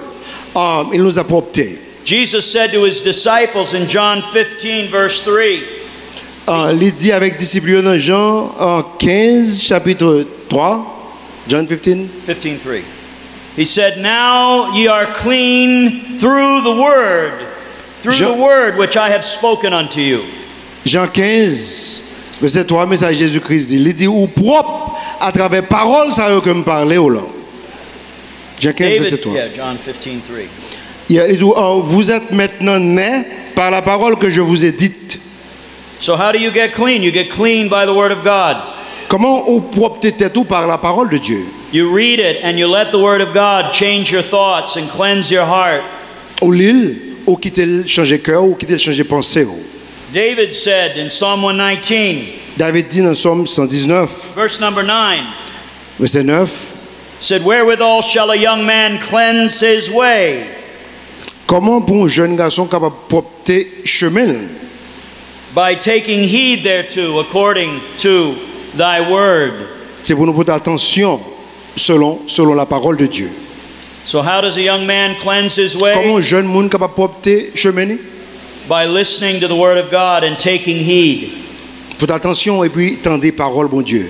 Speaker 2: il nous a propté.
Speaker 1: Jesus said to His disciples in John 15, verse 3,
Speaker 2: Il dit avec disciples dans Jean 15, chapitre 3, John 15.
Speaker 1: 15:3. He said, Now ye are clean through the word which I have spoken unto you.
Speaker 2: Jean 15, verset 3, message Jésus-Christ dit, il dit, ou propre à travers parole, ça que me parler au là. Jean 15, verset 3.
Speaker 1: Yeah, John 15:3.
Speaker 2: Il dit, vous êtes maintenant nés par la parole que je vous ai dite.
Speaker 1: So how do you get clean? You get clean by the Word of God.
Speaker 2: Comment on propre tout par la parole de Dieu?
Speaker 1: You read it and you let the Word of God change your thoughts and cleanse your heart.
Speaker 2: Ou l'île, ou quitter changer cœur, ou quitter changer pensée.
Speaker 1: David said in Psalm 119,
Speaker 2: David dit dans Somme 119,
Speaker 1: verse number 9,
Speaker 2: verset 9,
Speaker 1: said, Wherewithal shall a young man cleanse his way?
Speaker 2: comment pour un jeune garçon capable de porter chemin?
Speaker 1: By taking heed thereto according to thy word.
Speaker 2: C'est pour nous porter attention selon la parole de Dieu.
Speaker 1: So how does a young man cleanse his
Speaker 2: Comment un
Speaker 1: way?
Speaker 2: jeune monde capable de porter chemin?
Speaker 1: By listening to the word of God and taking heed.
Speaker 2: Faites attention et puis tendez parole, bon Dieu.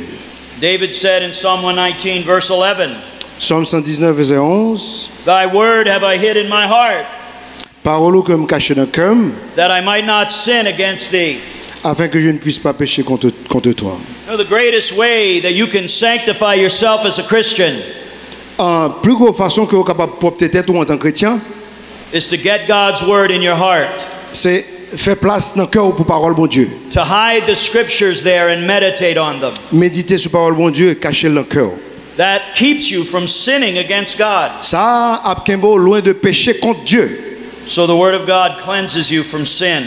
Speaker 1: David said in Psalm 119, verse 11,
Speaker 2: Somme 119, verset 11.
Speaker 1: Thy word have I hid in my heart,
Speaker 2: Parole que me cache dans le cœur,
Speaker 1: that I might not sin against thee.
Speaker 2: afin que je ne puisse pas pécher contre toi.
Speaker 1: You know, the greatest way that you can sanctify yourself as a Christian
Speaker 2: Plus grande façon que vous êtes capable de porter tête en tant que chrétien,
Speaker 1: is to get God's word in your heart,
Speaker 2: c'est faire place dans le cœur pour parole, bon Dieu.
Speaker 1: to hide the scriptures there and meditate on them.
Speaker 2: Méditer sur parole, bon Dieu, et cacher dans le cœur.
Speaker 1: That keeps you from sinning against God.
Speaker 2: Ça a Kembo loin de pécher contre Dieu.
Speaker 1: So the word of God cleanses you from sin.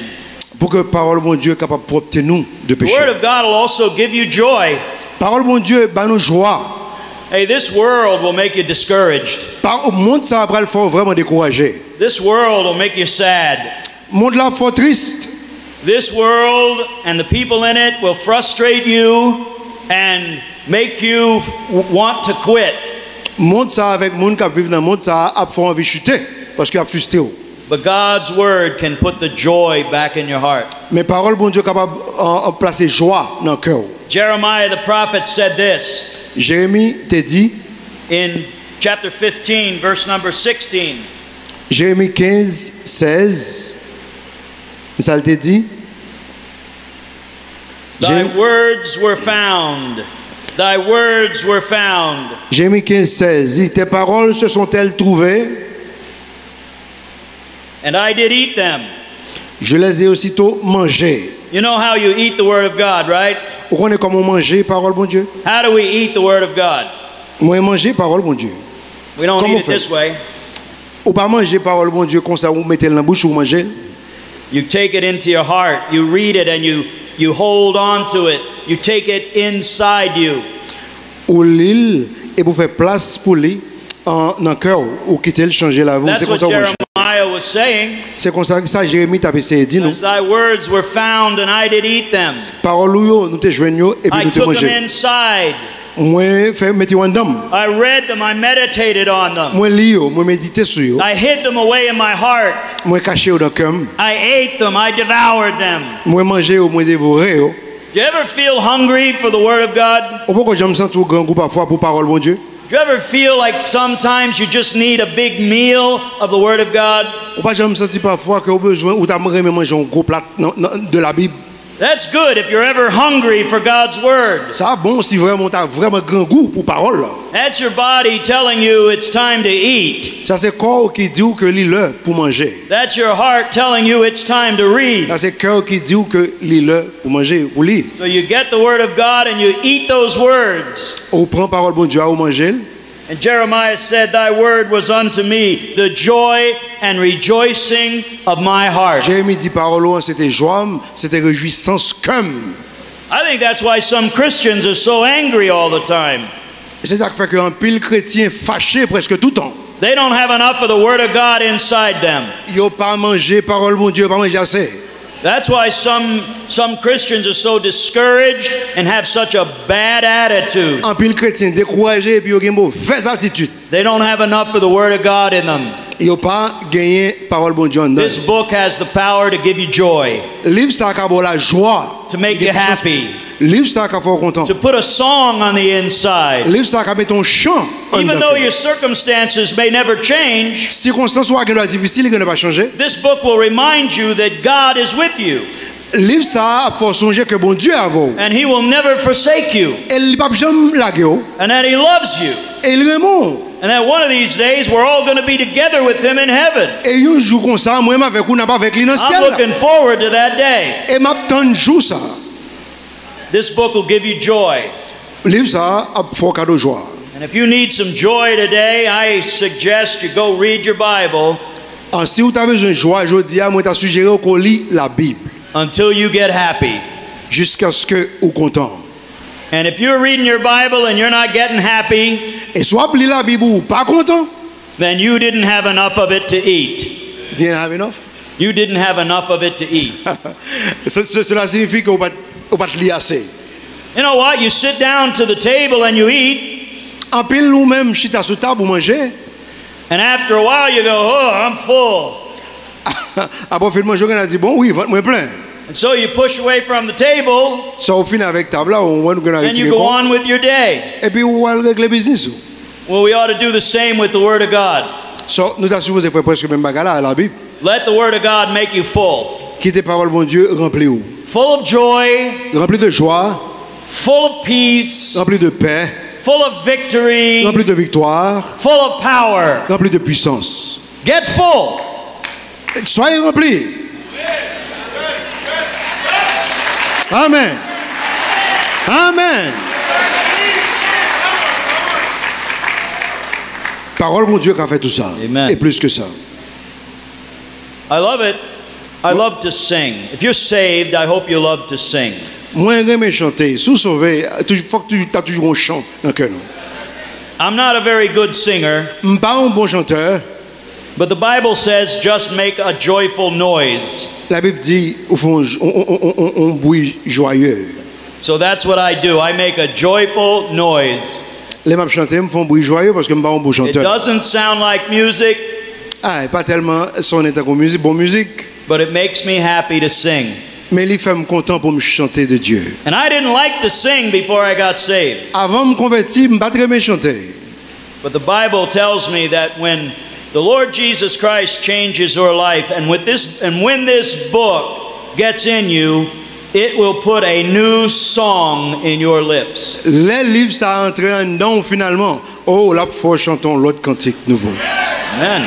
Speaker 2: Pour que parole, bon Dieu, est capable de porter nous de
Speaker 1: The
Speaker 2: péché.
Speaker 1: word of God will also give you joy.
Speaker 2: Parole, bon Dieu, bah nous joie.
Speaker 1: Hey, this world will make you discouraged.
Speaker 2: Par au monde, ça va le faire vraiment décourager.
Speaker 1: This world will make you sad.
Speaker 2: Monde là, fort triste.
Speaker 1: This world and the people in it will frustrate you and make you want to quit.
Speaker 2: Monde ça avec monde qui vivent dans le monde, ça a fait envie de chuter parce qu'il a frustré.
Speaker 1: But God's word can put the joy back in your heart.
Speaker 2: Mais parole, bon Dieu, capable de placer joie dans le cœur.
Speaker 1: Jeremiah the prophet said this
Speaker 2: Jérémie t'a dit,
Speaker 1: in chapter 15, verse number 16.
Speaker 2: Jérémie 15, 16, ça t'a dit,
Speaker 1: Thy words were found. Thy words were found.
Speaker 2: Jérémie 15:16. Tes paroles se sont-elles trouvées?
Speaker 1: And I did eat them.
Speaker 2: Je les ai aussitôt mangées.
Speaker 1: You know how you eat the word of God, right?
Speaker 2: Vous connaissez comment manger parole bon Dieu?
Speaker 1: How do we eat the word of God?
Speaker 2: Moi manger parole bon Dieu.
Speaker 1: We don't
Speaker 2: Comment
Speaker 1: eat it
Speaker 2: fait?
Speaker 1: this way.
Speaker 2: Ou pas manger parole bon Dieu comme ça vous mettez dans la bouche ou manger.
Speaker 1: You take it into your heart. You read it and you hold on to it. You take it inside you.
Speaker 2: Ou l'île et vous faites place pour lui dans le cœur ou quitter le changer la vie.
Speaker 1: That's
Speaker 2: C'est comme
Speaker 1: what
Speaker 2: ça vous mangez.
Speaker 1: Jeremiah was saying.
Speaker 2: C'est comme ça que ça Jérémie t'a essayé de dire nous.
Speaker 1: As thy words were found and I did eat them.
Speaker 2: Parole ou nous te joignons et puis
Speaker 1: I
Speaker 2: nous te
Speaker 1: took them
Speaker 2: manger.
Speaker 1: inside.
Speaker 2: Moi fait mettre en dame.
Speaker 1: I read them. I meditated on them.
Speaker 2: Moi lire, moi méditer sur eux.
Speaker 1: I hid them away in my heart.
Speaker 2: Moi cacher dans le cœur.
Speaker 1: I ate them. I devoured them.
Speaker 2: Moi manger ou moi dévorer.
Speaker 1: Do you ever feel hungry for the Word of God?
Speaker 2: Ou pourquoi j'aime sentir grand goût parfois pour parole bon Dieu?
Speaker 1: Do you ever feel like sometimes you just need a big meal of the Word of God?
Speaker 2: Ou pas j'aime sentir parfois que au besoin ou t'as manger un gros plat de la Bible.
Speaker 1: That's good if you're ever hungry for God's Word.
Speaker 2: Ça bon si vraiment t'as vraiment grand goût pour parole.
Speaker 1: That's your body telling you it's time to eat.
Speaker 2: Ça c'est corps qui dit que l'heure pour manger.
Speaker 1: That's your heart telling you it's time to read.
Speaker 2: Ça c'est cœur qui dit que l'heure pour manger pour lire.
Speaker 1: So you get the Word of God and you eat those words.
Speaker 2: Ou prend parole bon Dieu à manger.
Speaker 1: And Jeremiah said, Thy word was unto me the joy and rejoicing of my heart.
Speaker 2: Jérémie dit parole c'était joie, c'était réjouissance comme.
Speaker 1: I think that's why some Christians are so angry all the time.
Speaker 2: C'est ça qui fait qu'un pile chrétien fâché presque tout le temps.
Speaker 1: They don't have enough of the Word of God inside them.
Speaker 2: Ils n'ont pas mangé parole bon Dieu, pas mangé assez.
Speaker 1: That's why some Christians are so discouraged and have such a bad attitude.
Speaker 2: Un pile chrétien découragé et puis ils ont une mauvaise attitude.
Speaker 1: They don't have enough of the Word of God in them.
Speaker 2: Ils n'ont pas gagné parole bon Dieu en dedans.
Speaker 1: This book has the power to give you joy,
Speaker 2: Livre ça qui a la joie.
Speaker 1: to make you happy,
Speaker 2: Livre ça qui a fait content.
Speaker 1: to put a song on the inside.
Speaker 2: Livre ça qui a mis ton chant en
Speaker 1: Even
Speaker 2: dedans.
Speaker 1: though your circumstances may never change,
Speaker 2: Circonstances ou à difficile, il ne va pas changer.
Speaker 1: this book will remind you that God is with you
Speaker 2: Livre ça faut songer que bon Dieu a vous.
Speaker 1: and He will never forsake you
Speaker 2: Et il va jamais laguer
Speaker 1: and that He loves you
Speaker 2: et il aime.
Speaker 1: and that one of these days we're all going to be together with Him in heaven.
Speaker 2: Et un jour comme ça, moi avec vous n'a pas avec lui dans le
Speaker 1: I'm
Speaker 2: ciel.
Speaker 1: looking forward to that day.
Speaker 2: Et m'attend jour ça.
Speaker 1: This book will give you joy.
Speaker 2: Livre ça a fait cadeau joie.
Speaker 1: And if you need some joy today, I suggest you go read your Bible
Speaker 2: Ah, si vous avez besoin de joie, je dis à moi t'as suggéré qu'on lit la Bible
Speaker 1: until you get happy.
Speaker 2: jusqu'à ce que vous content.
Speaker 1: And if you're reading your Bible and you're not getting happy,
Speaker 2: Et soit lire la Bible ou pas content,
Speaker 1: then you didn't have enough of it to eat.
Speaker 2: didn't have enough.
Speaker 1: You didn't have enough of it to eat.
Speaker 2: Cela signifie que vous pas lire assez.
Speaker 1: You know what? You sit down to the table and you eat,
Speaker 2: En pile nous même chita sous table pour manger.
Speaker 1: and after a while you go, oh, I'm full.
Speaker 2: Après fait manger on a dit bon oui, ventre moi plein.
Speaker 1: And so you push away from the table
Speaker 2: Ça au fin avec table là on va nous
Speaker 1: and you
Speaker 2: retirer
Speaker 1: go
Speaker 2: compte.
Speaker 1: on with your day.
Speaker 2: Et puis on va régler business.
Speaker 1: Well, we ought to do the same with the Word of God.
Speaker 2: So nous t'a supposé faire presque même bagarre là à la Bible.
Speaker 1: Let the Word of God make you full.
Speaker 2: Quitter parole bon Dieu rempli où?
Speaker 1: Full of joy,
Speaker 2: Rempli de joie,
Speaker 1: full of peace,
Speaker 2: rempli de paix,
Speaker 1: full of victory,
Speaker 2: rempli de victoire,
Speaker 1: full of power.
Speaker 2: rempli de puissance.
Speaker 1: Get full.
Speaker 2: Soyez remplis. Amen. Amen. Parole bon Dieu qui a fait tout ça.
Speaker 1: Amen.
Speaker 2: Et plus que ça.
Speaker 1: I love it. I love to sing. If you're saved, I hope you love to sing.
Speaker 2: Moi, j'aime chanter. Sous sauvé, il faut que tu as toujours un chant dans le cœur.
Speaker 1: I'm not a very good singer,
Speaker 2: Je ne suis pas un bon chanteur.
Speaker 1: but the Bible says just make a joyful noise.
Speaker 2: La Bible dit, au fond, on bruit joyeux.
Speaker 1: So that's what I do. I make a joyful noise.
Speaker 2: Les maps chanter me font bruit joyeux parce que je ne suis pas un bon
Speaker 1: It
Speaker 2: chanteur.
Speaker 1: doesn't sound like music,
Speaker 2: Ah, pas tellement sonner comme musique, bonne musique,
Speaker 1: but it makes me happy to sing.
Speaker 2: mais il fait me content pour me chanter de Dieu.
Speaker 1: And I didn't like to sing before I got saved.
Speaker 2: Avant de me convertir, je ne pas très bien chanter.
Speaker 1: But the Bible tells me that when the Lord Jesus Christ changes your life, and when this book gets in you, it will put a new song in your lips.
Speaker 2: Les livres ça entre en dedans finalement. Oh, là faut chantons l'autre cantique nouveau.
Speaker 1: Amen.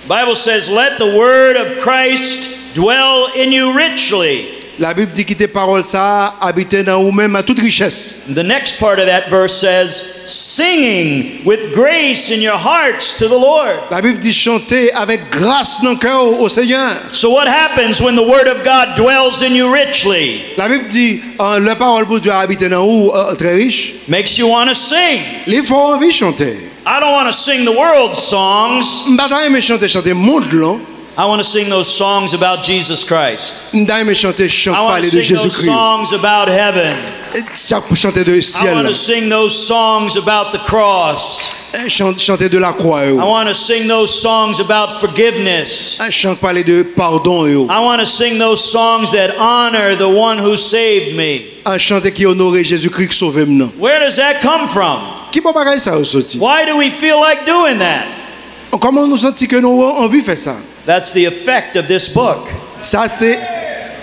Speaker 1: Bible says, let the word of Christ dwell in you richly.
Speaker 2: La Bible dit que tes paroles ça habiter dans vous-même à toute richesse.
Speaker 1: The next part of that verse says, singing with grace in your hearts to the Lord.
Speaker 2: La Bible dit chanter avec grâce dans le cœur au Seigneur.
Speaker 1: So what happens when the word of God dwells in you richly?
Speaker 2: La Bible dit la parole de Dieu habite dans vous très riche.
Speaker 1: Makes you want to sing.
Speaker 2: Il faut envie de chanter.
Speaker 1: I don't want to sing the world's songs.
Speaker 2: M'pas aimer chanter monde là.
Speaker 1: I want to sing those songs about Jesus Christ.
Speaker 2: M'pas aimer chanter
Speaker 1: I want to
Speaker 2: parler de
Speaker 1: sing those
Speaker 2: Jésus-Christ.
Speaker 1: songs about heaven.
Speaker 2: Chanter de
Speaker 1: I want
Speaker 2: ciel.
Speaker 1: to sing those songs about the cross.
Speaker 2: Chanter de la croix.
Speaker 1: I want to sing those songs about forgiveness.
Speaker 2: Chante parler de pardon.
Speaker 1: I want to sing those songs that honor the one who saved me.
Speaker 2: Chanter qui honore Jésus-Christ qui sauve maintenant.
Speaker 1: Where does that come from?
Speaker 2: Qui peut pas ça sorti?
Speaker 1: Why do we feel like doing that?
Speaker 2: Comment nous sentir que nous avons envie de faire ça?
Speaker 1: That's the effect of this book.
Speaker 2: Ça c'est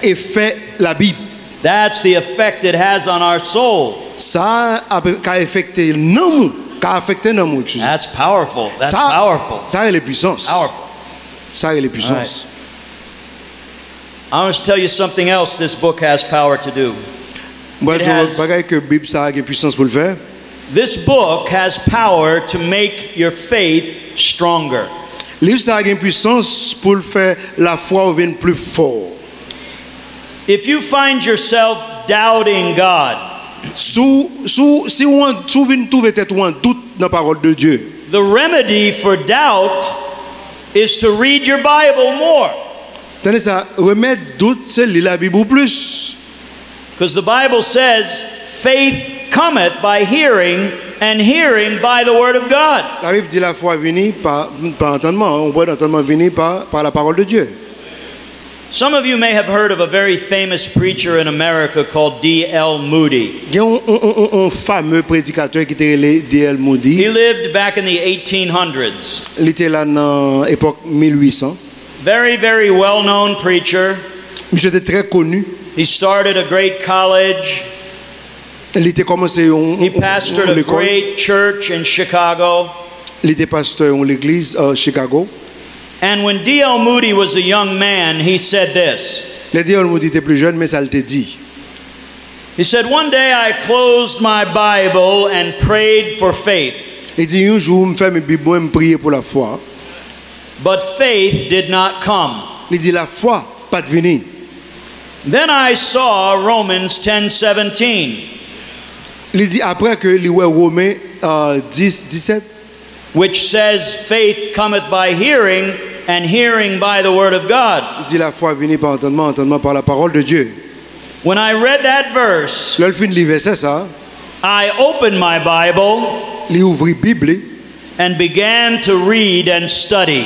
Speaker 2: effet la Bible.
Speaker 1: That's the effect it has on our soul.
Speaker 2: Ça a affecté nous, affecté nous.
Speaker 1: That's powerful. That's
Speaker 2: Ça,
Speaker 1: powerful.
Speaker 2: ça est la puissance.
Speaker 1: Powerful.
Speaker 2: Ça est la puissance.
Speaker 1: I want to tell you something else this book has power to do.
Speaker 2: Moi
Speaker 1: It
Speaker 2: je
Speaker 1: has-
Speaker 2: vois que la Bible ça a une puissance pour le faire.
Speaker 1: This book has power to make your faith stronger.
Speaker 2: Le livre ça a une puissance pour le faire la foi devienne plus fort.
Speaker 1: If you find yourself doubting God,
Speaker 2: Si on vient trouver tête ou un doute dans la parole de Dieu,
Speaker 1: the remedy for doubt is to read your Bible more.
Speaker 2: tenez ça, remettre doute c'est lire la Bible plus.
Speaker 1: Because the Bible says, faith cometh by hearing, and hearing by the word of God.
Speaker 2: La Bible dit la foi venue par entendement, on voit l'entendement venir par la parole de Dieu.
Speaker 1: Some of you may have heard of a very famous preacher in America called D.L. Moody.
Speaker 2: Il y a un fameux prédicateur qui était D.L.
Speaker 1: He
Speaker 2: Moody.
Speaker 1: lived back in the 1800s.
Speaker 2: Il était là dans l'époque 1800.
Speaker 1: Very, very well-known preacher.
Speaker 2: Monsieur était très connu.
Speaker 1: He started a great college.
Speaker 2: Il était commencé
Speaker 1: He pastored a
Speaker 2: l'école.
Speaker 1: great church in Chicago.
Speaker 2: Il était pasteur en l'église à Chicago.
Speaker 1: And when D.L. Moody was a young man, he said this.
Speaker 2: Le D.L. Moody était plus jeune, mais ça le dit.
Speaker 1: He said, one day I closed my Bible and prayed for faith,
Speaker 2: Il dit un jour, je me fais mes Bibles, je me prier pour la foi.
Speaker 1: but faith did not come.
Speaker 2: Il dit la foi pas de venir.
Speaker 1: Then I saw Romans 10:17,
Speaker 2: Il dit après que il ouais Romains 10, 17,
Speaker 1: which says faith cometh by hearing, and hearing by the word of God.
Speaker 2: il dit la foi venir par entendement, entendement par la parole de Dieu.
Speaker 1: When I read that verse,
Speaker 2: Là, il finit le verset ça.
Speaker 1: I opened my Bible
Speaker 2: Il ouvrit Bible,
Speaker 1: and began to read and study.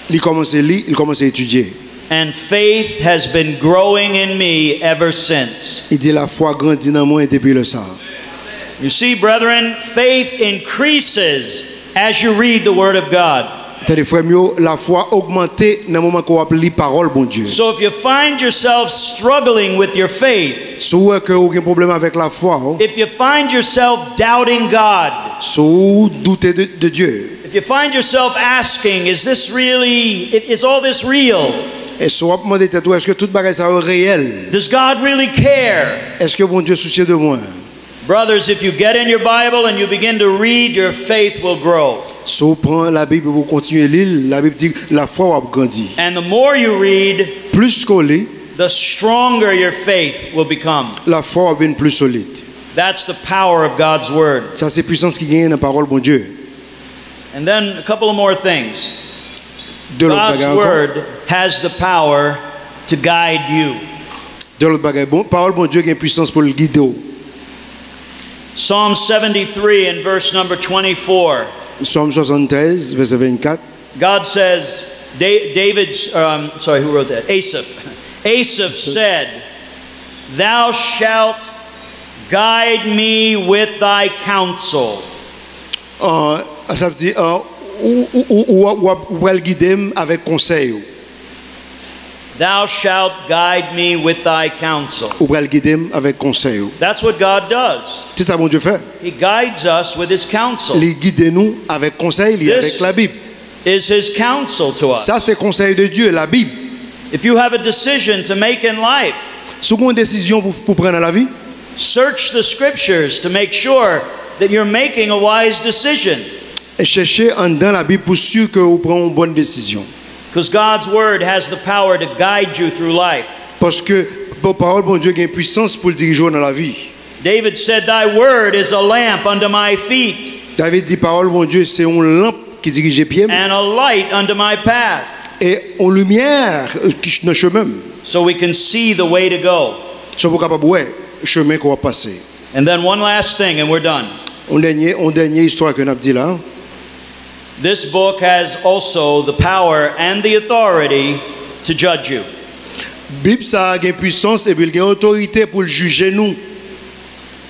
Speaker 2: il commence à lire, il commence à étudier.
Speaker 1: And faith has been growing in me ever since.
Speaker 2: Il dit la foi grandit dans moi depuis le ça.
Speaker 1: You see, brethren, faith increases as you read the Word of God.
Speaker 2: C'est-à-dire, frère mieux, la foi augmentée dans le moment qu'on lit parole bon Dieu.
Speaker 1: So if you find yourself struggling with your faith,
Speaker 2: Si vous avez aucun problème avec la foi,
Speaker 1: if you find yourself doubting God,
Speaker 2: si vous doutez de Dieu,
Speaker 1: if you find yourself asking, is all this real?
Speaker 2: et si vous demandez est-ce que tout bagage ça est réel?
Speaker 1: Does God really care?
Speaker 2: Est-ce que bon Dieu soucie de moi?
Speaker 1: Brothers, if you get in your Bible and you begin to read, your faith will grow.
Speaker 2: Si vous prenez la Bible pour continuer à lire, la Bible dit la foi va grandir.
Speaker 1: And the more you read,
Speaker 2: Plus qu'on lit,
Speaker 1: the stronger your faith will become.
Speaker 2: la foi va devenir plus solide.
Speaker 1: That's the power of God's Word.
Speaker 2: Ça c'est puissance qui gagne dans la parole bon Dieu.
Speaker 1: And then a couple of more things.
Speaker 2: De l'autre
Speaker 1: God's
Speaker 2: bagage encore.
Speaker 1: Word has the power to guide you.
Speaker 2: De l'autre bagage, bon, parole bon Dieu qui a une puissance pour le guider.
Speaker 1: Psalm 73 and verse number 24.
Speaker 2: Psalm 73, verset 24.
Speaker 1: God says, who wrote that? Asaph. Asaph said, Thou shalt guide me with thy counsel.
Speaker 2: Ça veut dire, ou va le guider avec conseil.
Speaker 1: Thou shalt guide me with thy counsel.
Speaker 2: Ou pral guider avec conseil.
Speaker 1: That's what God does.
Speaker 2: C'est ça bon Dieu fait.
Speaker 1: He guides us with his counsel.
Speaker 2: Il guide nous avec conseil, il avec la Bible.
Speaker 1: Is his counsel to us.
Speaker 2: Ça c'est conseil de Dieu, la Bible.
Speaker 1: If you have a decision to make in life,
Speaker 2: Si vous avez une décision pour prendre dans la vie,
Speaker 1: search the scriptures to make sure that you're making a wise decision.
Speaker 2: et cherchez en dans la Bible pour sûr que vous prenez une bonne décision.
Speaker 1: Because God's word has the power to guide you through life.
Speaker 2: Parce que la parole bon Dieu a une puissance pour le diriger dans la vie.
Speaker 1: David said, Thy word is a lamp unto my feet
Speaker 2: David dit parole bon Dieu c'est une lampe qui dirige les pieds
Speaker 1: and a light unto my path.
Speaker 2: et une lumière qui dans le chemin.
Speaker 1: So we can see the way to go.
Speaker 2: So vous capable ouais chemin qu'on va passer.
Speaker 1: And then one last thing and we're done.
Speaker 2: On dernière histoire que nous avons dit là.
Speaker 1: This book has also the power and the authority to judge you.
Speaker 2: Bible ça a une puissance et puis il a une autorité pour juger nous.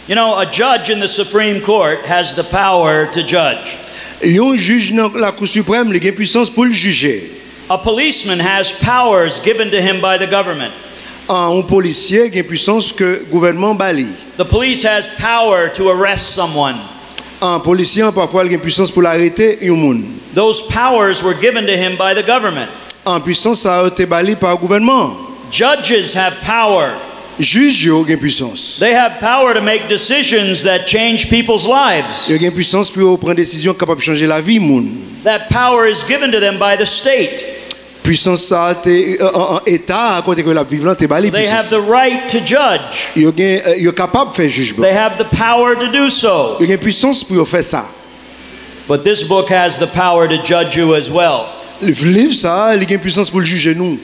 Speaker 1: You know, a judge in the Supreme Court has the power to judge.
Speaker 2: Et un juge dans la Cour suprême, il a une puissance pour le juger.
Speaker 1: A policeman has powers given to him by the government.
Speaker 2: Un policier a une puissance que le gouvernement bali.
Speaker 1: The police has power to arrest someone.
Speaker 2: Un policier parfois a une puissance pour l'arrêter un monde.
Speaker 1: Those powers were given to him by the government.
Speaker 2: En puissance ça a été bali par le gouvernement.
Speaker 1: Judges have power.
Speaker 2: Juge a une puissance.
Speaker 1: They have power to make decisions that change people's lives.
Speaker 2: Il a une puissance pour prendre des décisions capables de changer la vie monde.
Speaker 1: That power is given to them by the state.
Speaker 2: Puissance ça a été en état à côté que la vivante est bali
Speaker 1: They have
Speaker 2: puissance.
Speaker 1: the right to judge.
Speaker 2: Il est capable de faire jugement.
Speaker 1: They have the power to do so.
Speaker 2: Il a une puissance pour faire ça.
Speaker 1: But this book has the power to judge you as well.
Speaker 2: Le livre ça, il a une puissance pour le juger nous.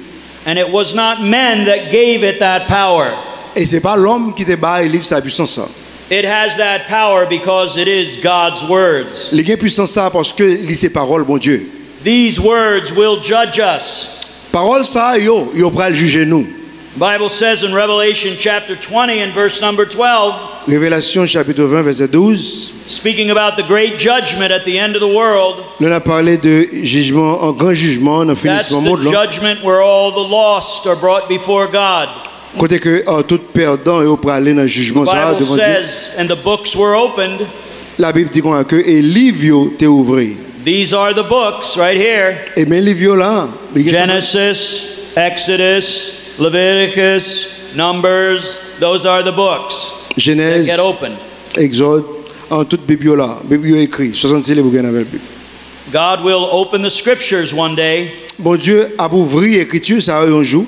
Speaker 1: And it was not men that gave it that power.
Speaker 2: Et c'est pas l'homme qui te bat et livre sa puissance ça.
Speaker 1: It has that power because it is God's words.
Speaker 2: Il a une puissance ça parce que il ses paroles bon Dieu.
Speaker 1: These words will judge us.
Speaker 2: Parole ça yo pral juger nous.
Speaker 1: The Bible says in Revelation chapter 20 and verse number 12,
Speaker 2: Révélation chapitre 20 verset 12.
Speaker 1: speaking about the great judgment at the end of the world.
Speaker 2: Là on a parlé de jugement, un grand jugement dans le
Speaker 1: That's
Speaker 2: finissement
Speaker 1: the
Speaker 2: monde là.
Speaker 1: judgment where all the lost are brought before God.
Speaker 2: Côté que tout perdant et pral aller dans le jugement
Speaker 1: The
Speaker 2: ça
Speaker 1: Bible
Speaker 2: devant Dieu.
Speaker 1: says, and the books were opened.
Speaker 2: La Bible dit qu'on que et livre yo t'est ouvert.
Speaker 1: These are the books right here.
Speaker 2: Et men livre yo là,
Speaker 1: Genesis, Exodus, Leviticus, Numbers, those are the books that
Speaker 2: Genèse,
Speaker 1: get open.
Speaker 2: Exode, en toute Bible là, Bible écrit 66 livres gagne avec Bible.
Speaker 1: God will open the scriptures one day,
Speaker 2: Bon Dieu a ouvert écriture ça un jour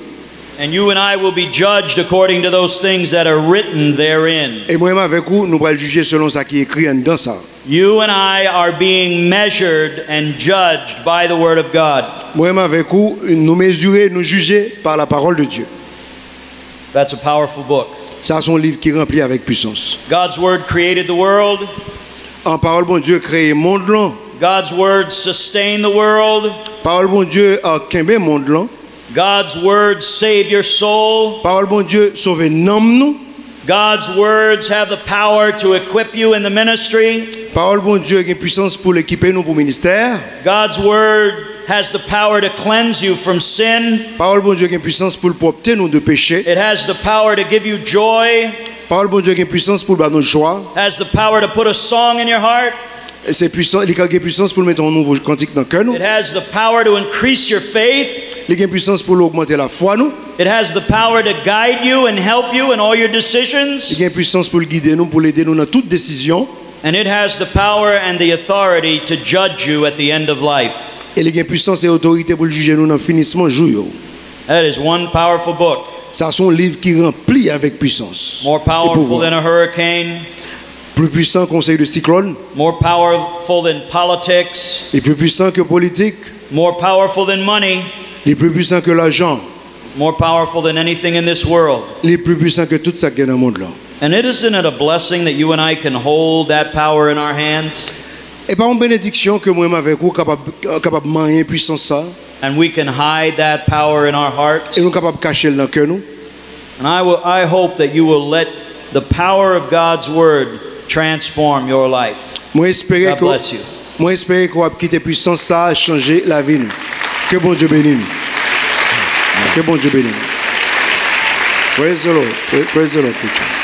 Speaker 1: and you and I will be judged according to those things that are written therein.
Speaker 2: et moi-même avec vous nous allons juger selon ça qui est écrit dans ça.
Speaker 1: You and I are being measured and judged by the Word of God.
Speaker 2: Moi-même avec vous nous mesurer, nous juger par la parole de Dieu.
Speaker 1: That's a powerful book.
Speaker 2: Ça c'est un livre qui est rempli avec puissance.
Speaker 1: God's Word created the world.
Speaker 2: En parole bon Dieu créé monde là.
Speaker 1: God's Word sustained the world.
Speaker 2: Parole bon Dieu a kembe monde là.
Speaker 1: God's Word save your soul.
Speaker 2: Parole bon Dieu sauver nam nous.
Speaker 1: God's words have the power to equip you in the ministry.
Speaker 2: Parole bon Dieu a une puissance pour l'équiper nous pour ministère.
Speaker 1: God's word has the power to cleanse you from sin.
Speaker 2: Parole bon Dieu a une puissance pour propter nous de péché.
Speaker 1: It has the power to give you joy.
Speaker 2: Parole bon Dieu a une puissance pour nous joie.
Speaker 1: Has the power to put a song in your heart.
Speaker 2: Et c'est puissant, il a une puissance pour mettre un nouveau cantique dans le cœur nous.
Speaker 1: It has the power to increase your faith.
Speaker 2: Il a une puissance pour augmenter la foi nous.
Speaker 1: It has the power to guide you and help you in all your decisions.
Speaker 2: Il a une puissance pour guider nous, pour l'aider nous dans toute décision.
Speaker 1: And it has the power and the authority to judge you at the end of life.
Speaker 2: Et il a une puissance et autorité pour juger nous dans le finissement jour.
Speaker 1: That is one powerful book.
Speaker 2: Ça c'est un livre qui remplit avec puissance.
Speaker 1: More
Speaker 2: et
Speaker 1: powerful
Speaker 2: pouvoir.
Speaker 1: than a hurricane.
Speaker 2: Plus puissant conseil de cyclone,
Speaker 1: More powerful than politics.
Speaker 2: et plus puissant que politique,
Speaker 1: More powerful than money.
Speaker 2: les plus puissants que l'argent,
Speaker 1: More powerful than anything in this world.
Speaker 2: les plus puissants que tout ça qui est dans le monde là.
Speaker 1: And isn't it a blessing that you and I can hold that power in our hands?
Speaker 2: Et par une bénédiction que moi-même avec vous capable manier puissance ça
Speaker 1: And we can hide that power in our hearts?
Speaker 2: et nous capable cacher dans cœur nous.
Speaker 1: And I hope that you will let the power of God's word transform your life.
Speaker 2: Moi espérer
Speaker 1: God bless you.
Speaker 2: Moi espérer qu'on va quitter puissance ça changer la vie nous. Que bon Dieu bénisse nous. Que bon Dieu bénisse. Praise the Lord. Praise the Lord, preacher.